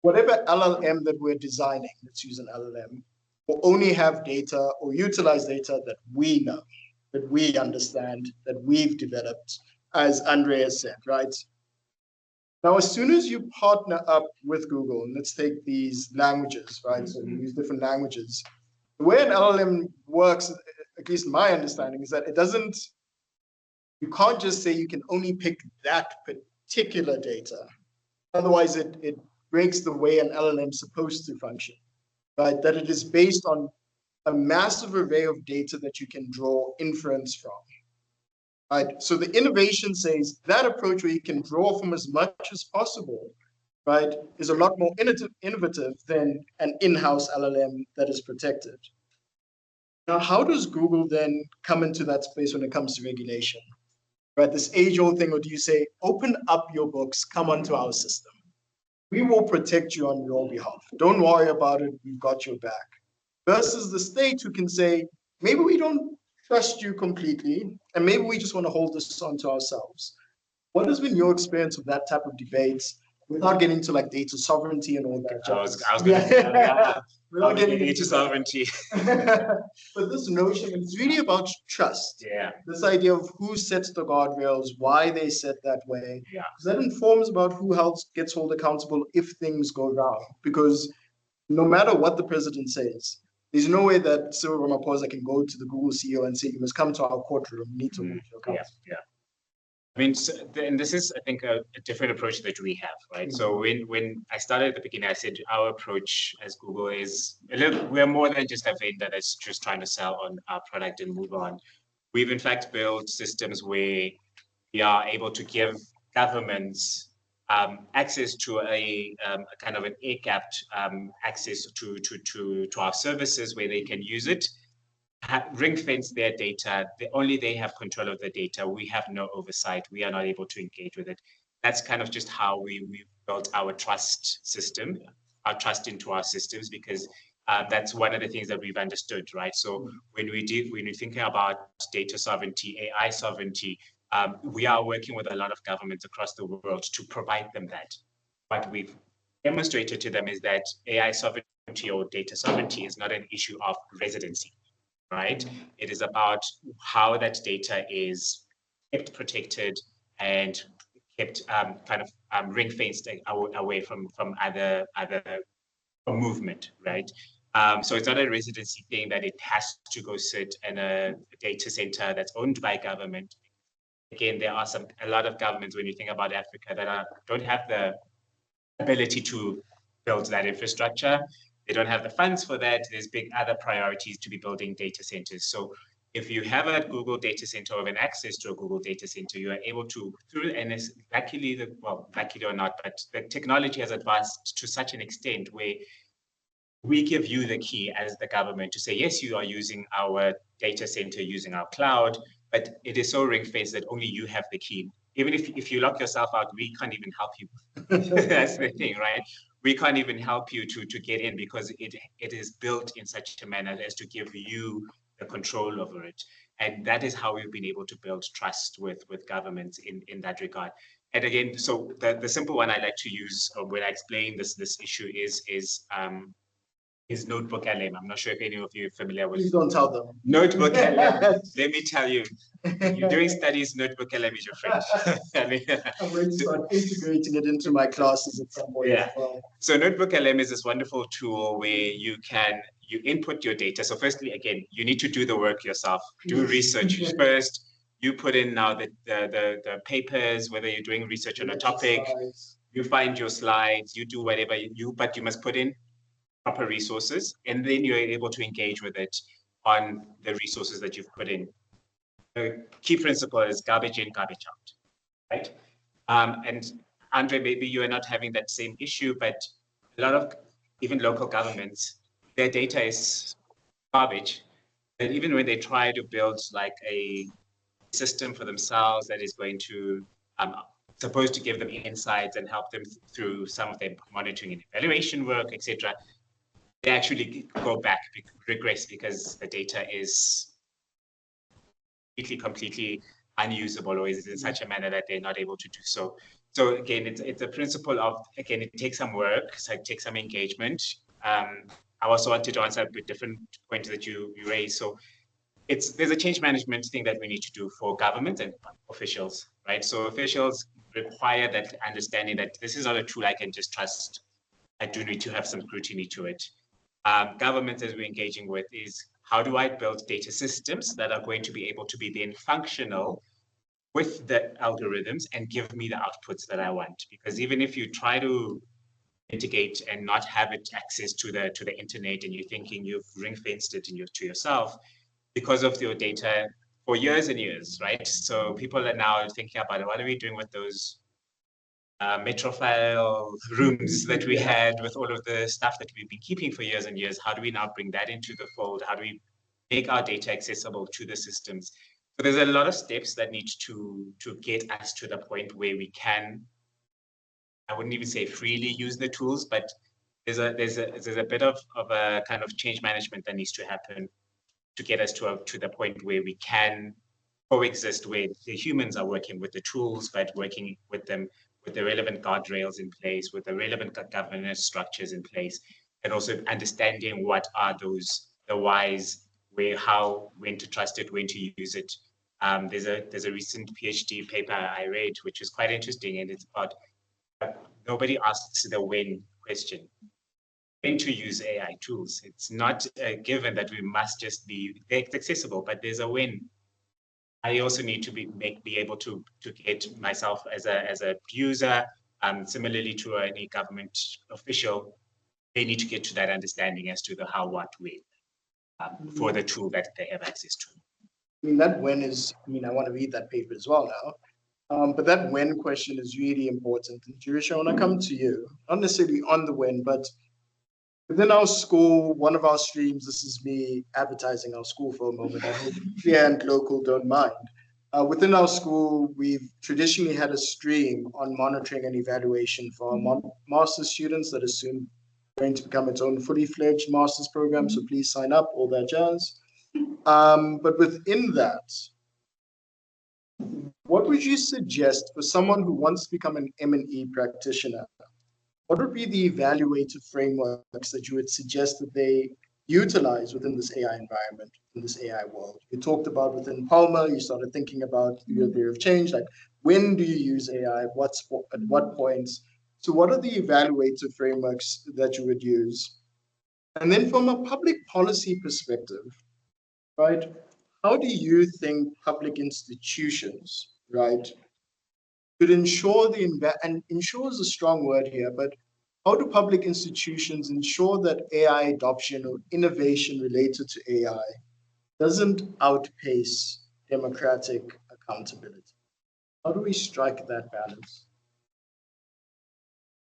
Whatever LLM that we're designing, let's use an LLM, will only have data or utilize data that we know, that we understand, that we've developed, as Andrea said, right? Now, as soon as you partner up with Google, and let's take these languages, right? So we use different languages. The way an LLM works, at least my understanding, is that it doesn't, you can't just say you can only pick that particular data. Otherwise, it breaks the way an LLM is supposed to function, right? That it is based on a massive array of data that you can draw inference from, right? So the innovation says that approach where you can draw from as much as possible, right, is a lot more innovative than an in-house LLM that is protected. Now, how does Google then come into that space when it comes to regulation? Right, this age-old thing, or do you say, open up your books, come onto our system? We will protect you on your behalf. Don't worry about it, we've got your back. Versus the state who can say, maybe we don't trust you completely, and maybe we just want to hold this onto ourselves. What has been your experience of that type of debate, without getting to like data sovereignty and all that? I was going to say, without getting into into sovereignty. But this notion, it's really about trust. Yeah. This idea of who sets the guardrails, why they set that way. Yeah. Because that informs about who gets held accountable if things go wrong. Because no matter what the president says, there's no way that Cyril Ramaphosa can go to the Google CEO and say, you must come to our courtroom, you need to hold your accountable. Yeah. I mean, and this is, I think, a different approach that we have, right? So when I started at the beginning, I said our approach as Google is we're more than just a vendor that's just trying to sell on our product and move on. We've in fact built systems where we are able to give governments access to a kind of an air-gapped access to our services where they can use it. Ring fence their data. Only they have control of the data. We have no oversight. We are not able to engage with it. That's kind of just how we built our trust system, our trust into our systems, because that's one of the things that we've understood, right? So when we're thinking about data sovereignty, AI sovereignty, we are working with a lot of governments across the world to provide them that. What we've demonstrated to them is that AI sovereignty or data sovereignty is not an issue of residency. Right? It is about how that data is kept protected and kept kind of ring-fenced away from other movement, right? So it's not a residency thing that it has to go sit in a data center that's owned by government. Again, there are a lot of governments, when you think about Africa, that don't have the ability to build that infrastructure. They don't have the funds for that. There's big other priorities to be building data centers. So if you have a Google data center or an access to a Google data center, you are able to, and it's luckily or not, but the technology has advanced to such an extent where we give you the key as the government to say, yes, you are using our data center, using our cloud, but it is so ring-fenced that only you have the key. Even if you lock yourself out, we can't even help you. That's the thing, right? We can't even help you to get in because it is built in such a manner as to give you the control over it. And that is how we've been able to build trust with governments in that regard. And again, so the simple one I like to use when I explain this issue is Notebook LM. I'm not sure if any of you are familiar with. Please don't tell them. Notebook LM. Let me tell you, you're doing studies, Notebook LM is your friend. I'm going to start integrating it into my classes at some point. Yeah. As well. So Notebook LM is this wonderful tool where you input your data. So firstly, again, you need to do the work yourself. Do research first. You put in now the papers, whether you're doing research on a topic, you find your slides, you do whatever but you must put in proper resources, and then you're able to engage with it on the resources that you've put in. The key principle is garbage in, garbage out, right? And Andre, maybe you are not having that same issue, but a lot of even local governments, their data is garbage. And even when they try to build like a system for themselves that is going to supposed to give them insights and help them through some of their monitoring and evaluation work, etc., they actually go back, regress, because the data is completely unusable or is in such a manner that they're not able to do so. So again, it's a principle of, again, it takes some work, so it takes some engagement. I also wanted to answer a different point that you raised. So there's a change management thing that we need to do for government and officials, right? So officials require that understanding that this is not a tool I can just trust. I do need to have some scrutiny to it. Government, as we're engaging with, is how do I build data systems that are going to be able to be then functional with the algorithms and give me the outputs that I want? Because even if you try to mitigate and not have it access to the internet, and you're thinking you've ring-fenced it to yourself because of your data for years and years, right? So people are now thinking about what are we doing with those Metrofile rooms that we had with all of the stuff that we've been keeping for years and years. How do we now bring that into the fold? How do we make our data accessible to the systems? So there's a lot of steps that need to get us to the point where we can, I wouldn't even say freely use the tools, but there's a bit of a kind of change management that needs to happen to get us to the point where we can coexist, where the humans are working with the tools, but working with them with the relevant guardrails in place, with the relevant governance structures in place, and also understanding what are those, the whys, where, how, when to trust it, when to use it. There's a recent PhD paper I read, which is quite interesting, and it's about nobody asks the when question. When to use AI tools. It's not a given that we must just be accessible, but there's a when. I also need to be able to get myself as a user, similarly to any government official, they need to get to that understanding as to the how, what, when, for the tool that they have access to. I mean, that when is, I mean, I want to read that paper as well now. But that when question is really important. And Jerusha, I want to come to you, not necessarily on the when, but within our school, one of our streams, this is me advertising our school for a moment. I hope clear and local don't mind. Within our school, we've traditionally had a stream on monitoring and evaluation for our master's students that are soon going to become its own fully fledged master's program. So please sign up, all that jazz. But within that, what would you suggest for someone who wants to become an M&E practitioner? What would be the evaluative frameworks that you would suggest that they utilize within this AI environment, in this AI world? You talked about within Palmer, you started thinking about your theory of change, like when do you use AI, at what points? So what are the evaluative frameworks that you would use? And then from a public policy perspective, right, how do you think public institutions, right, could ensure and ensure is a strong word here, but how do public institutions ensure that AI adoption or innovation related to AI doesn't outpace democratic accountability? How do we strike that balance?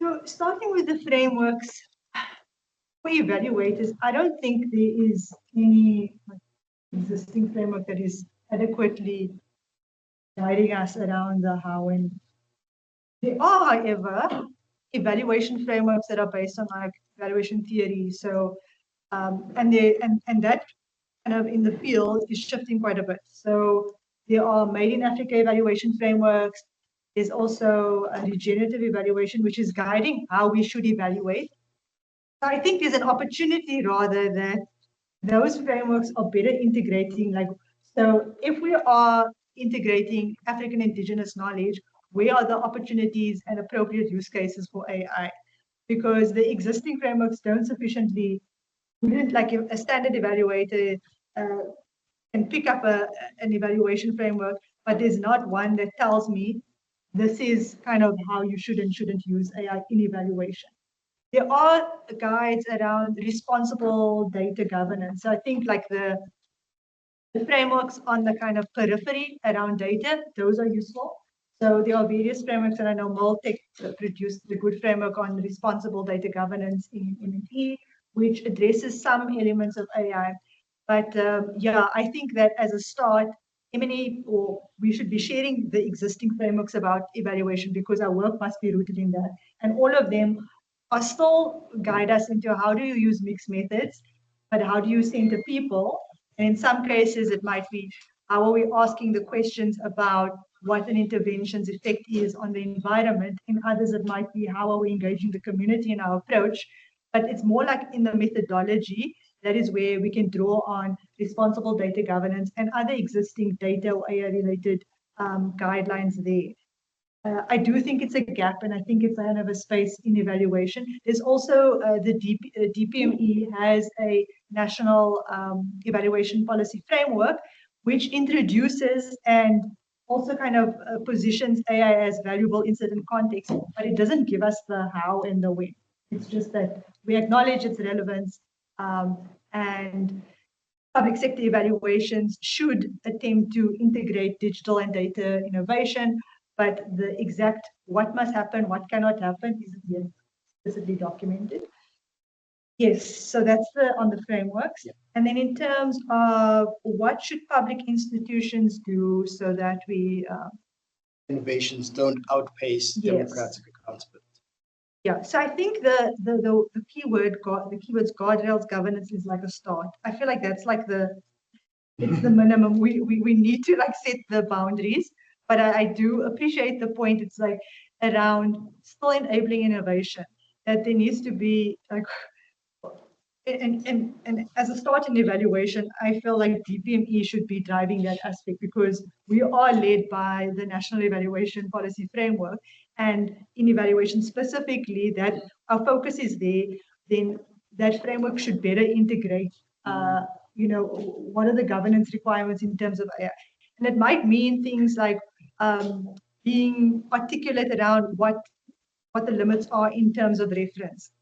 So starting with the frameworks for evaluators, I don't think there is any existing framework that is adequately guiding us around the how and. There are, however, evaluation frameworks that are based on like evaluation theory. So, and that kind of in the field is shifting quite a bit. So there are made in Africa evaluation frameworks. There's also a regenerative evaluation, which is guiding how we should evaluate. So I think there's an opportunity rather that those frameworks are better integrating, like, so if we are integrating African indigenous knowledge, where are the opportunities and appropriate use cases for AI? Because the existing frameworks don't sufficiently, like a standard evaluator can pick up an evaluation framework, but there's not one that tells me this is kind of how you should and shouldn't use AI in evaluation. There are guides around responsible data governance. So I think like the frameworks on the kind of periphery around data, those are useful. So there are various frameworks, and I know Moltech produced the good framework on responsible data governance in M&E, which addresses some elements of AI. But yeah, I think that as a start, M&E, or we should be sharing the existing frameworks about evaluation, because our work must be rooted in that. And all of them are still guide us into how do you use mixed methods, but how do you center people? And in some cases, it might be How are we asking the questions about what an intervention's effect is on the environment? In others, it might be how are we engaging the community in our approach? But it's more like in the methodology, that is where we can draw on responsible data governance and other existing data or AI-related guidelines there. I do think it's a gap, and I think it's kind of a space in evaluation. There's also the DPME has a national evaluation policy framework, which introduces and also kind of positions AI as valuable in certain contexts, but it doesn't give us the how and the when. It's just that we acknowledge its relevance, and public sector evaluations should attempt to integrate digital and data innovation, but the exact what must happen, what cannot happen isn't yet explicitly documented. Yes, so that's on the frameworks. Yeah. And then in terms of what should public institutions do so that we Innovations don't outpace Yes. democratic accountability. Yeah, so I think the keyword the keywords guardrails governance is like a start. I feel like that's like it's the minimum. We need to like set the boundaries, but I do appreciate the point. It's like around still enabling innovation, that there needs to be like and as a start in evaluation, I feel like DPME should be driving that aspect because we are led by the National Evaluation Policy Framework, and in evaluation specifically, that our focus is there. Then that framework should better integrate. What are the governance requirements in terms of AI? And it might mean things like being articulate around what the limits are in terms of reference.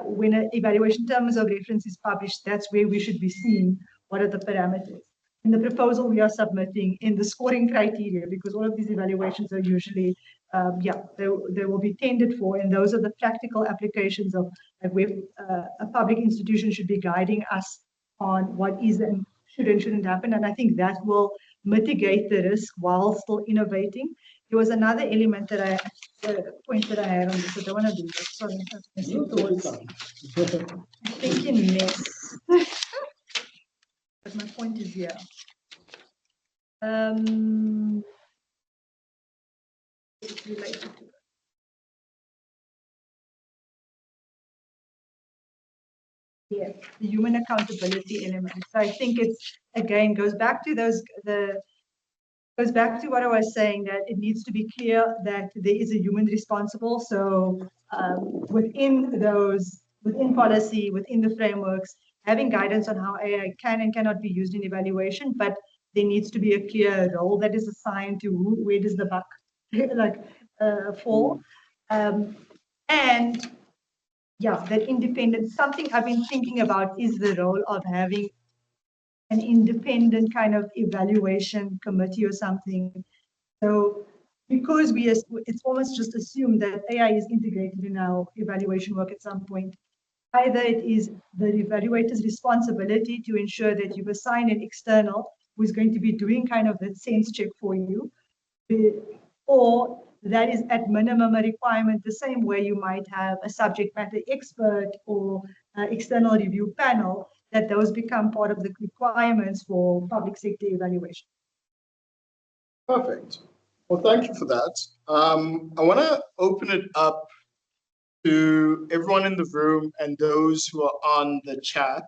When an evaluation terms of reference is published, that's where we should be seeing what are the parameters. In the proposal we are submitting, in the scoring criteria, because all of these evaluations are usually, they will be tendered for, and those are the practical applications of like where a public institution should be guiding us on what is and shouldn't happen. And I think that will mitigate the risk while still innovating. There was another element that point that I had on this. I don't want to do that. Sorry, I'm thinking mess. But my point is here. It's related to it. Yeah, the human accountability element. So I think it's again goes back to what I was saying, that it needs to be clear that there is a human responsible. So within policy, within the frameworks, having guidance on how AI can and cannot be used in evaluation, but there needs to be a clear role that is assigned to where does the buck fall. And yeah, that independent, something I've been thinking about is the role of having an independent kind of evaluation committee or something. So because it's almost just assumed that AI is integrated in our evaluation work at some point. Either it is the evaluator's responsibility to ensure that you've assigned an external who is going to be doing kind of that sense check for you, or that is at minimum a requirement, the same way you might have a subject matter expert or external review panel, that those become part of the requirements for public sector evaluation. Perfect. Well, thank you for that. I want to open it up to everyone in the room and those who are on the chat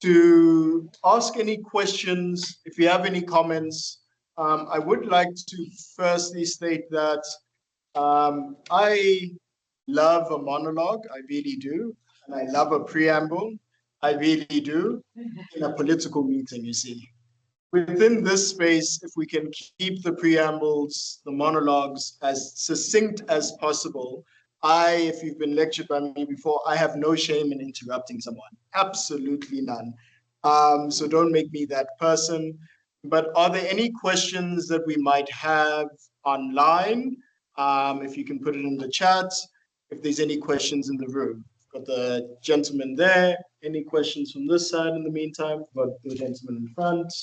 to ask any questions. If you have any comments, I would like to firstly state that I love a monologue, I really do, and I love a preamble, I really do, in a political meeting, you see. Within this space, if we can keep the preambles, the monologues as succinct as possible, if you've been lectured by me before, I have no shame in interrupting someone, absolutely none. So don't make me that person. But are there any questions that we might have online? If you can put it in the chat, if there's any questions in the room. Got the gentleman there. Any questions from this side in the meantime? Got the gentleman in front.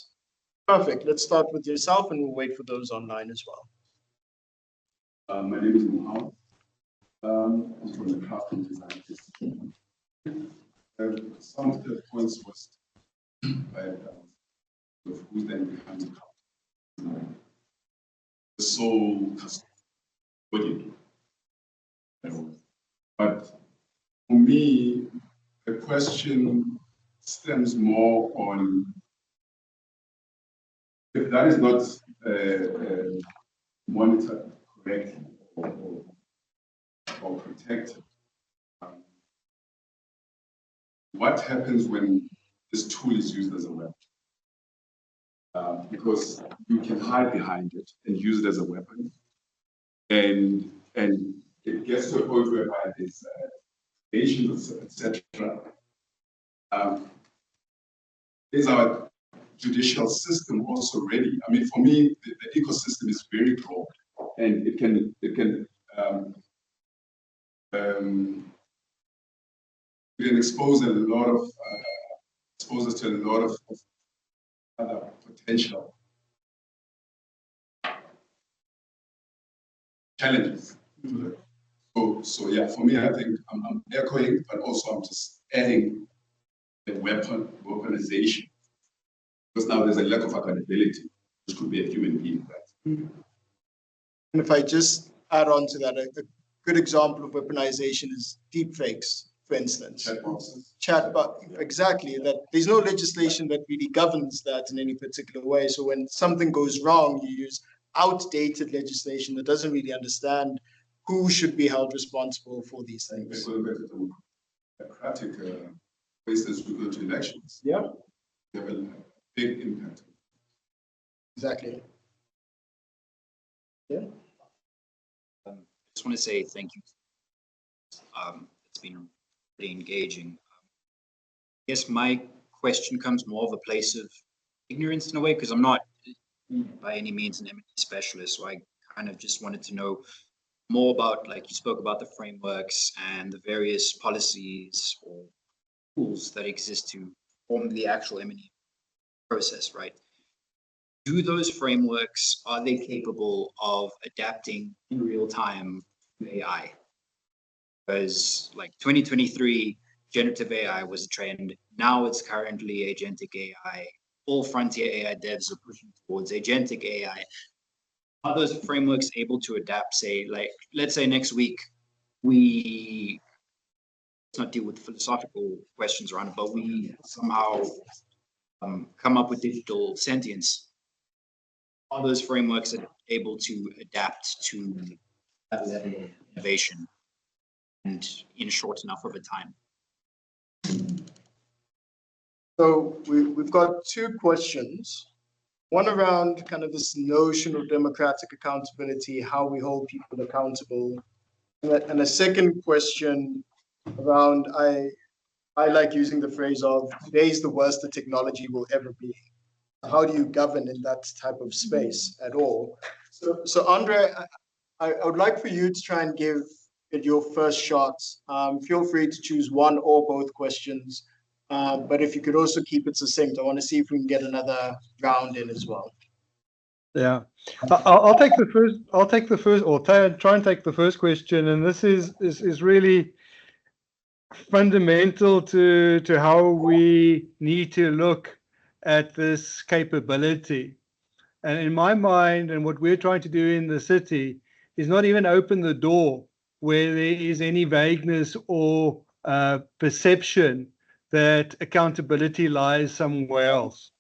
Perfect. Let's start with yourself and we'll wait for those online as well. My name is Mohammed. I'm from the craft and design discipline. Some of the points was by of who's then becomes the sole custodian. But for me, the question stems more on if that is not monitored correctly or protected. What happens when this tool is used as a weapon? Because you can hide behind it and use it as a weapon, and it gets to a point whereby there's nations, etc. Is our judicial system also ready? I mean, for me, the ecosystem is very broad, and it can expose a lot of expose us to a lot of other potential challenges. So yeah, for me, I think I'm echoing, but also I'm just adding the weaponization, because now there's a lack of accountability, which could be a human being. Right? And if I just add on to that, a good example of weaponization is deepfakes, for instance. Chatbot, exactly. That there's no legislation that really governs that in any particular way. So when something goes wrong, you use outdated legislation that doesn't really understand who should be held responsible for these things. Going back to democratic, for instance, we go to elections. Yeah. They have a big impact. Exactly. Yeah. I just want to say thank you. It's been pretty engaging. I guess my question comes more of a place of ignorance in a way, because I'm not by any means an M&E specialist. So I kind of just wanted to know more about, like you spoke about the frameworks and the various policies or tools that exist to form the actual M&E process, right? Do those frameworks, are they capable of adapting in real time to AI? Because like 2023, generative AI was a trend. Now it's currently agentic AI. All frontier AI devs are pushing towards agentic AI. Are those frameworks able to adapt, say, like, let's say next week, let's not deal with philosophical questions around it, but we somehow come up with digital sentience. Are those frameworks able to adapt to that level of innovation and in short enough of a time? So we've got two questions. One around kind of this notion of democratic accountability, how we hold people accountable. And a second question around, I like using the phrase of today's the worst the technology will ever be. How do you govern in that type of space at all? So Andre, I would like for you to try and give it your first shot. Feel free to choose one or both questions. But if you could also keep it succinct, I want to see if we can get another round in as well. Yeah, I'll take the first. I'll take the first, or try and take the first question. And this is really fundamental to how we need to look at this capability. And in my mind, and what we're trying to do in the city is not even open the door where there is any vagueness or perception that accountability lies somewhere else.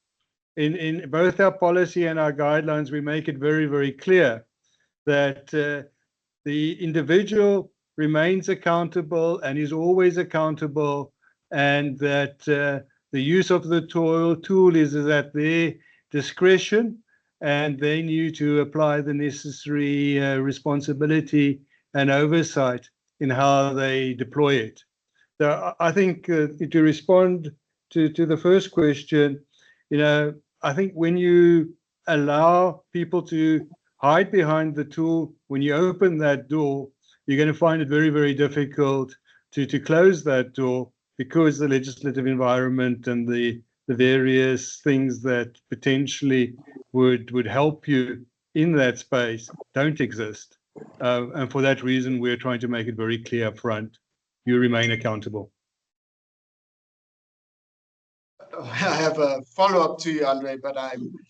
In both our policy and our guidelines, we make it very, very clear that the individual remains accountable and is always accountable, and that the use of the tool is at their discretion, and they need to apply the necessary responsibility and oversight in how they deploy it. So I think to respond to the first question, I think when you allow people to hide behind the tool, when you open that door, you're going to find it very, very difficult to close that door, because the legislative environment and the various things that potentially would help you in that space don't exist. And for that reason, we're trying to make it very clear up front. You remain accountable. I have a follow-up to you, Andre, but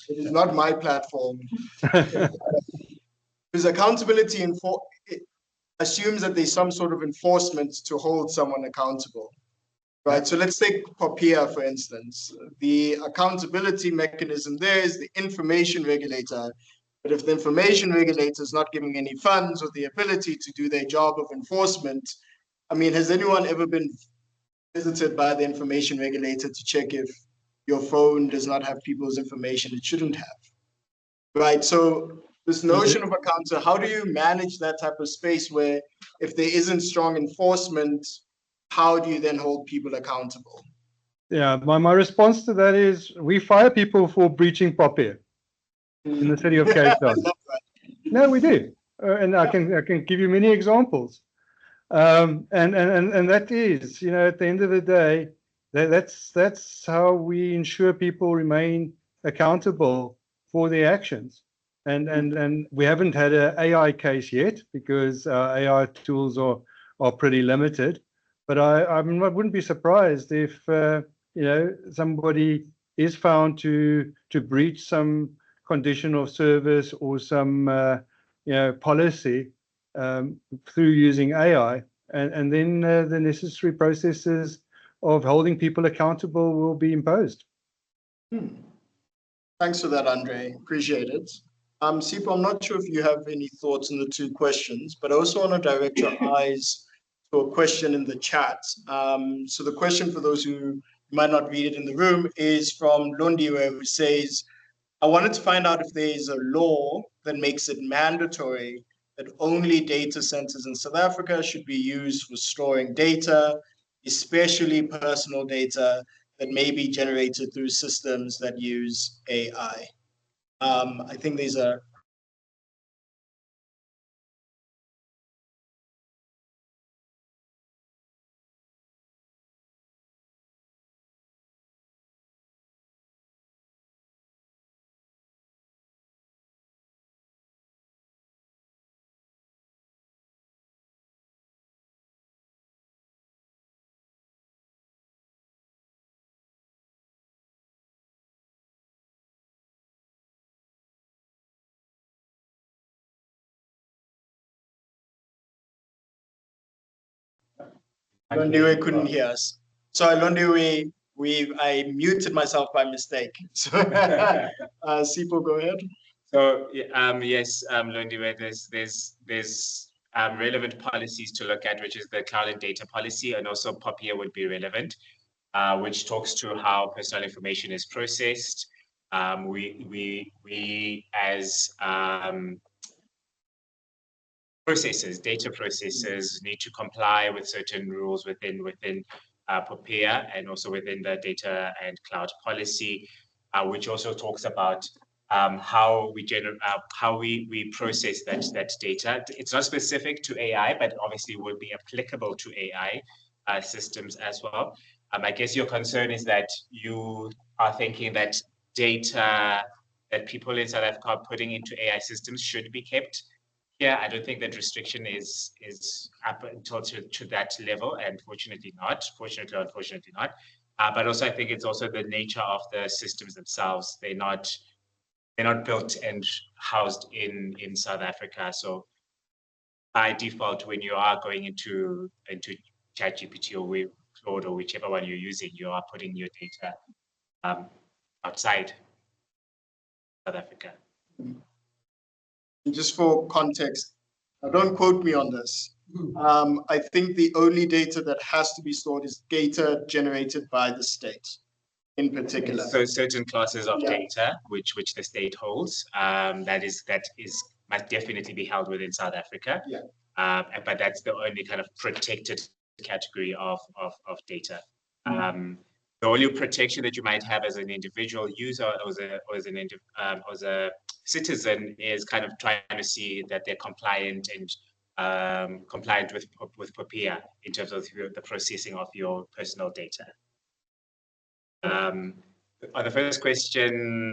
it is not my platform. Because accountability it assumes that there's some sort of enforcement to hold someone accountable. Right, so let's take Popia, for instance. The accountability mechanism there is the information regulator. But if the information regulator is not giving any funds or the ability to do their job of enforcement, I mean, has anyone ever been visited by the information regulator to check if your phone does not have people's information it shouldn't have? Right, so this notion of accountability, how do you manage that type of space where if there isn't strong enforcement, how do you then hold people accountable? Yeah, my response to that is we fire people for breaching POPIA in the city of Cape Town. No, we do, and I can give you many examples. And that is, you know, at the end of the day, that's how we ensure people remain accountable for their actions. And we haven't had an AI case yet because our AI tools are pretty limited. But I wouldn't be surprised if you know, somebody is found to breach some condition of service or some you know, policy through using AI, and then the necessary processes of holding people accountable will be imposed. Thanks for that, Andre. Appreciate it. Sipho, I'm not sure if you have any thoughts on the two questions, but I also want to direct your eyes to a question in the chat. So the question, for those who might not read it in the room, is from Londiwe, who says, I wanted to find out if there is a law that makes it mandatory that only data centers in South Africa should be used for storing data, especially personal data that may be generated through systems that use AI. I think these are Londiwe couldn't hear us. Sorry, Londiwe, I muted myself by mistake. So, Sipho, go ahead. So yes, Londiwe, there's relevant policies to look at, which is the cloud and data policy, and also POPIA would be relevant, which talks to how personal information is processed. We as data processors need to comply with certain rules within POPIA and also within the data and cloud policy, which also talks about how we process that data. It's not specific to AI, but obviously would be applicable to AI systems as well. I guess your concern is that you are thinking that data that people in South Africa are putting into AI systems should be kept. Yeah, I don't think that restriction is up until to that level, and fortunately not. Fortunately or unfortunately not. But also, I think it's also the nature of the systems themselves. They're not built and housed in South Africa. So by default, when you are going into ChatGPT or Claude or whichever one you're using, you are putting your data outside South Africa. Just for context, don't quote me on this. I think the only data that has to be stored is data generated by the state in particular. So certain classes of data which the state holds, that must definitely be held within South Africa. But that's the only kind of protected category of data. The only protection that you might have as an individual user or as a citizen is kind of trying to see that they're compliant and compliant with POPIA in terms of the processing of your personal data. On the first question,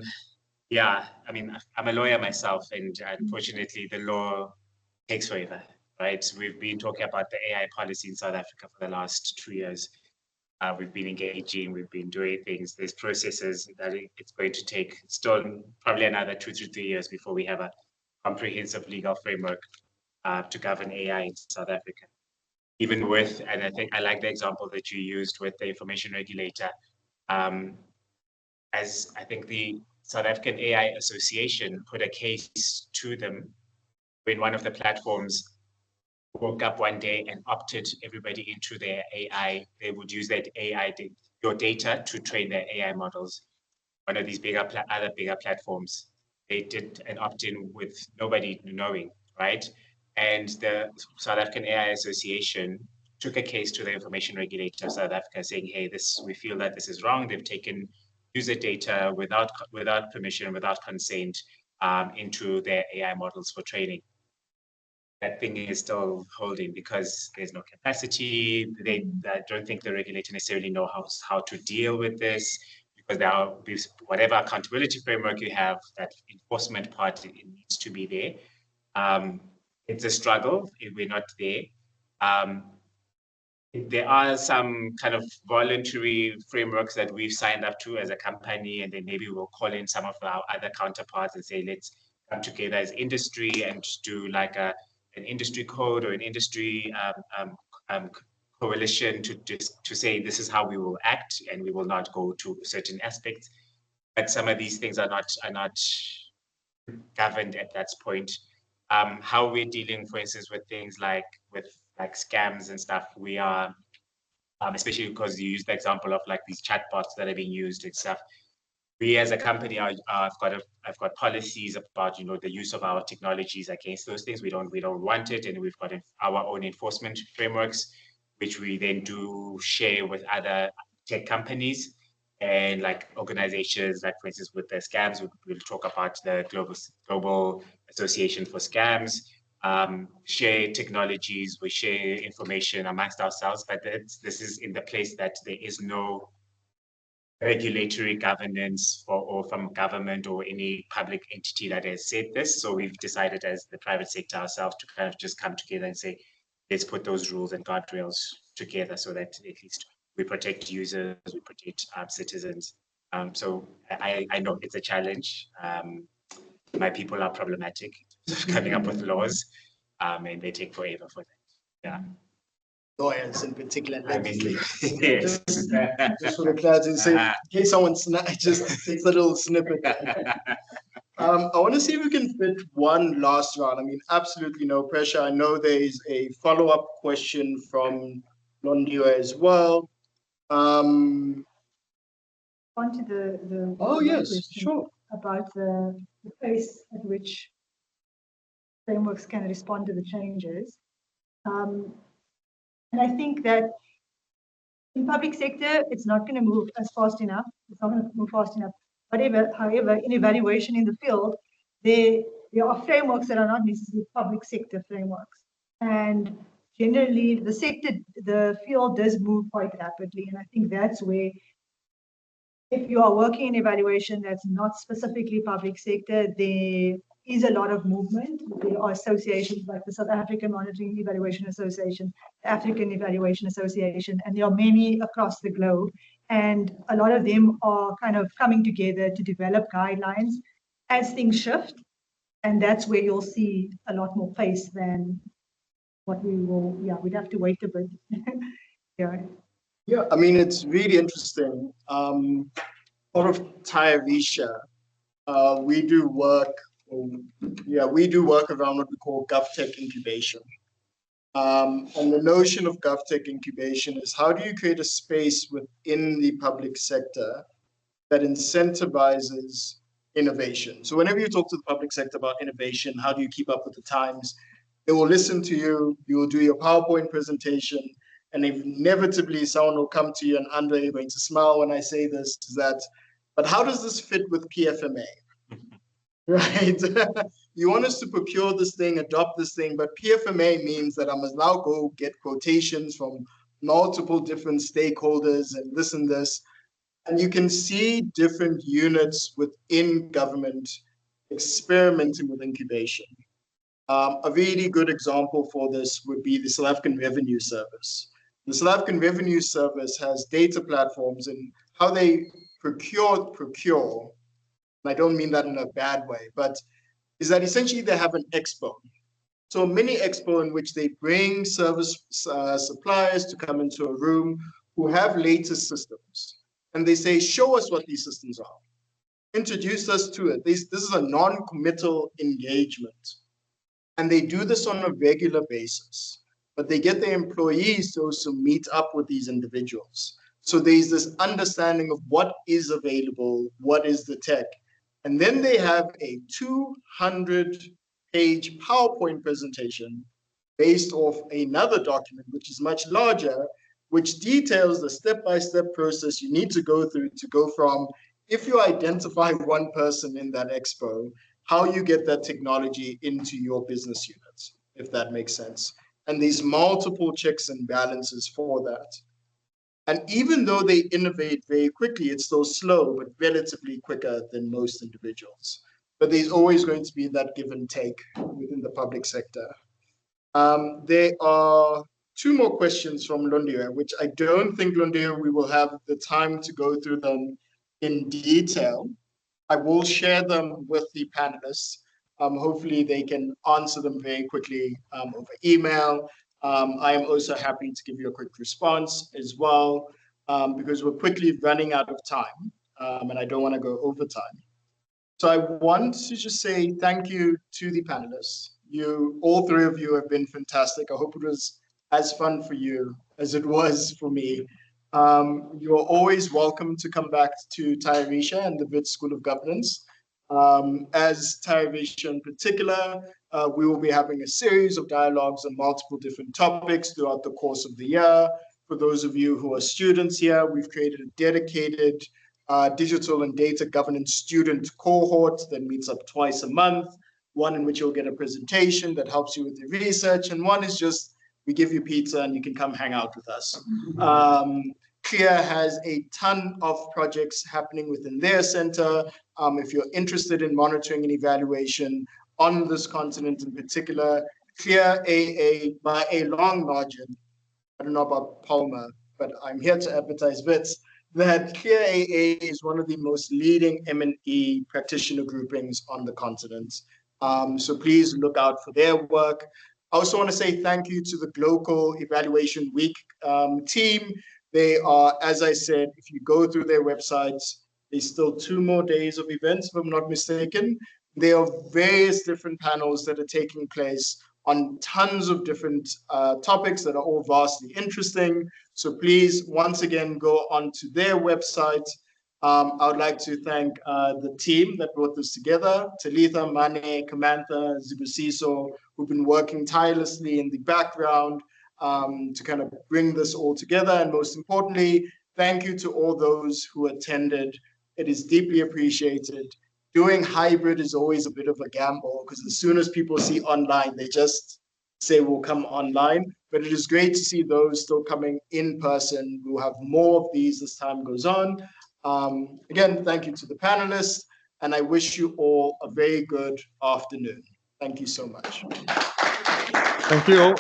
yeah, I mean, I'm a lawyer myself, and unfortunately, the law takes forever, right? We've been talking about the AI policy in South Africa for the last 2 years. We've been engaging, we've been doing things. There's processes that it's going to take still probably another 2 to 3 years before we have a comprehensive legal framework to govern AI in South Africa. Even with, and I think I like the example that you used with the information regulator, as I think the South African AI Association put a case to them when one of the platforms woke up one day and opted everybody into their AI. They would use that AI, your data, to train their AI models. One of these other bigger platforms, they did an opt-in with nobody knowing, right? And the South African AI Association took a case to the information regulator of South Africa saying, hey, we feel that this is wrong. They've taken user data without permission, without consent into their AI models for training. That thing is still holding because there's no capacity. I don't think the regulator necessarily know how to deal with this, because there are, whatever accountability framework you have, that enforcement part, it needs to be there. It's a struggle if we're not there. There are some kind of voluntary frameworks that we've signed up to as a company, and then maybe we'll call in some of our other counterparts and say, let's come together as industry and do like an industry code or an industry coalition to say this is how we will act, and we will not go to certain aspects. But some of these things are not governed at that point. How we're dealing, for instance, with things like scams and stuff, we are, especially because you use the example of like these chatbots that are being used and stuff. We as a company have got policies about, you know, the use of our technologies against those things. We don't want it, and we've got our own enforcement frameworks, which we then do share with other tech companies and like organizations, like for instance with the scams, we'll talk about the global association for scams. Share technologies, we share information amongst ourselves, but this is in the place that there is no regulatory governance or from government or any public entity that has said this. So we've decided as the private sector ourselves to kind of just come together and say, let's put those rules and guardrails together so that at least we protect users, we protect citizens. So I know it's a challenge. My people are problematic coming up with laws, and they take forever for that. Yeah. Lawyers in particular. Yes. Just for the clarity, say, in case someone just takes a little snippet. I want to see if we can fit one last round. I mean, absolutely no pressure. I know there is a follow-up question from Londiwe as well. On to the oh yes, sure. About the pace at which frameworks can respond to the changes. And I think that in public sector, it's not going to move as fast enough. It's not going to move fast enough. However, in evaluation in the field, there are frameworks that are not necessarily public sector frameworks. And generally, the field does move quite rapidly. And I think that's where, if you are working in evaluation that's not specifically public sector, there is a lot of movement. There are associations like the South African Monitoring Evaluation Association, the African Evaluation Association, and there are many across the globe. And a lot of them are kind of coming together to develop guidelines as things shift. And that's where you'll see a lot more pace than what we'd have to wait a bit. Yeah, I mean, it's really interesting. Out of Tairisha, we do work around what we call GovTech incubation. And the notion of GovTech incubation is, how do you create a space within the public sector that incentivizes innovation? So whenever you talk to the public sector about innovation, how do you keep up with the times? They will listen to you, you will do your PowerPoint presentation, and inevitably someone will come to you, and Andre, you're going to smile when I say this, is that, but how does this fit with PFMA? Right? You want us to procure this thing, adopt this thing, but PFMA means that I must now go get quotations from multiple different stakeholders and this and this. And you can see different units within government experimenting with incubation. A really good example for this would be the South African Revenue Service. The South African Revenue Service has data platforms, and how they procure, and I don't mean that in a bad way, but is that essentially they have an expo. So a mini expo in which they bring service suppliers to come into a room who have latest systems. And they say, show us what these systems are. Introduce us to it. This is a non-committal engagement. And they do this on a regular basis. But they get their employees to also meet up with these individuals. So there's this understanding of what is available, what is the tech. And then they have a 200-page PowerPoint presentation based off another document, which is much larger, which details the step-by-step process you need to go through to go from, if you identify one person in that expo, how you get that technology into your business units, if that makes sense. And these multiple checks and balances for that. And even though they innovate very quickly, it's still slow, but relatively quicker than most individuals. But there's always going to be that give and take within the public sector. There are two more questions from Lundia, which I don't think, Lundia, we will have the time to go through them in detail. I will share them with the panelists. Hopefully they can answer them very quickly over email. I am also happy to give you a quick response as well, because we're quickly running out of time, and I don't want to go over time. So I want to just say thank you to the panelists. All three of you have been fantastic. I hope it was as fun for you as it was for me. You're always welcome to come back to Tairisha and the Wits School of Governance. As Tairisha in particular, we will be having a series of dialogues on multiple different topics throughout the course of the year. For those of you who are students here, we've created a dedicated digital and data governance student cohort that meets up twice a month, one in which you'll get a presentation that helps you with your research, and one is just, we give you pizza and you can come hang out with us. CLEAR has a ton of projects happening within their center. If you're interested in monitoring and evaluation on this continent in particular, CLEAR AA, by a long margin, I don't know about Palmer, but I'm here to advertise Wits, that CLEAR AA is one of the most leading M&E practitioner groupings on the continent. So please look out for their work. I also want to say thank you to the Global Evaluation Week team. They are, as I said, if you go through their websites, there's still 2 more days of events, if I'm not mistaken. There are various different panels that are taking place on tons of different topics that are all vastly interesting. So please, once again, go onto their website. I would like to thank the team that brought this together, Talitha, Mane, Kamantha, Zibusiso, who've been working tirelessly in the background to kind of bring this all together. And most importantly, thank you to all those who attended. It is deeply appreciated. Doing hybrid is always a bit of a gamble because as soon as people see online, they just say we'll come online. But it is great to see those still coming in person. We'll have more of these as time goes on. Again, thank you to the panelists, and I wish you all a very good afternoon. Thank you so much. Thank you all.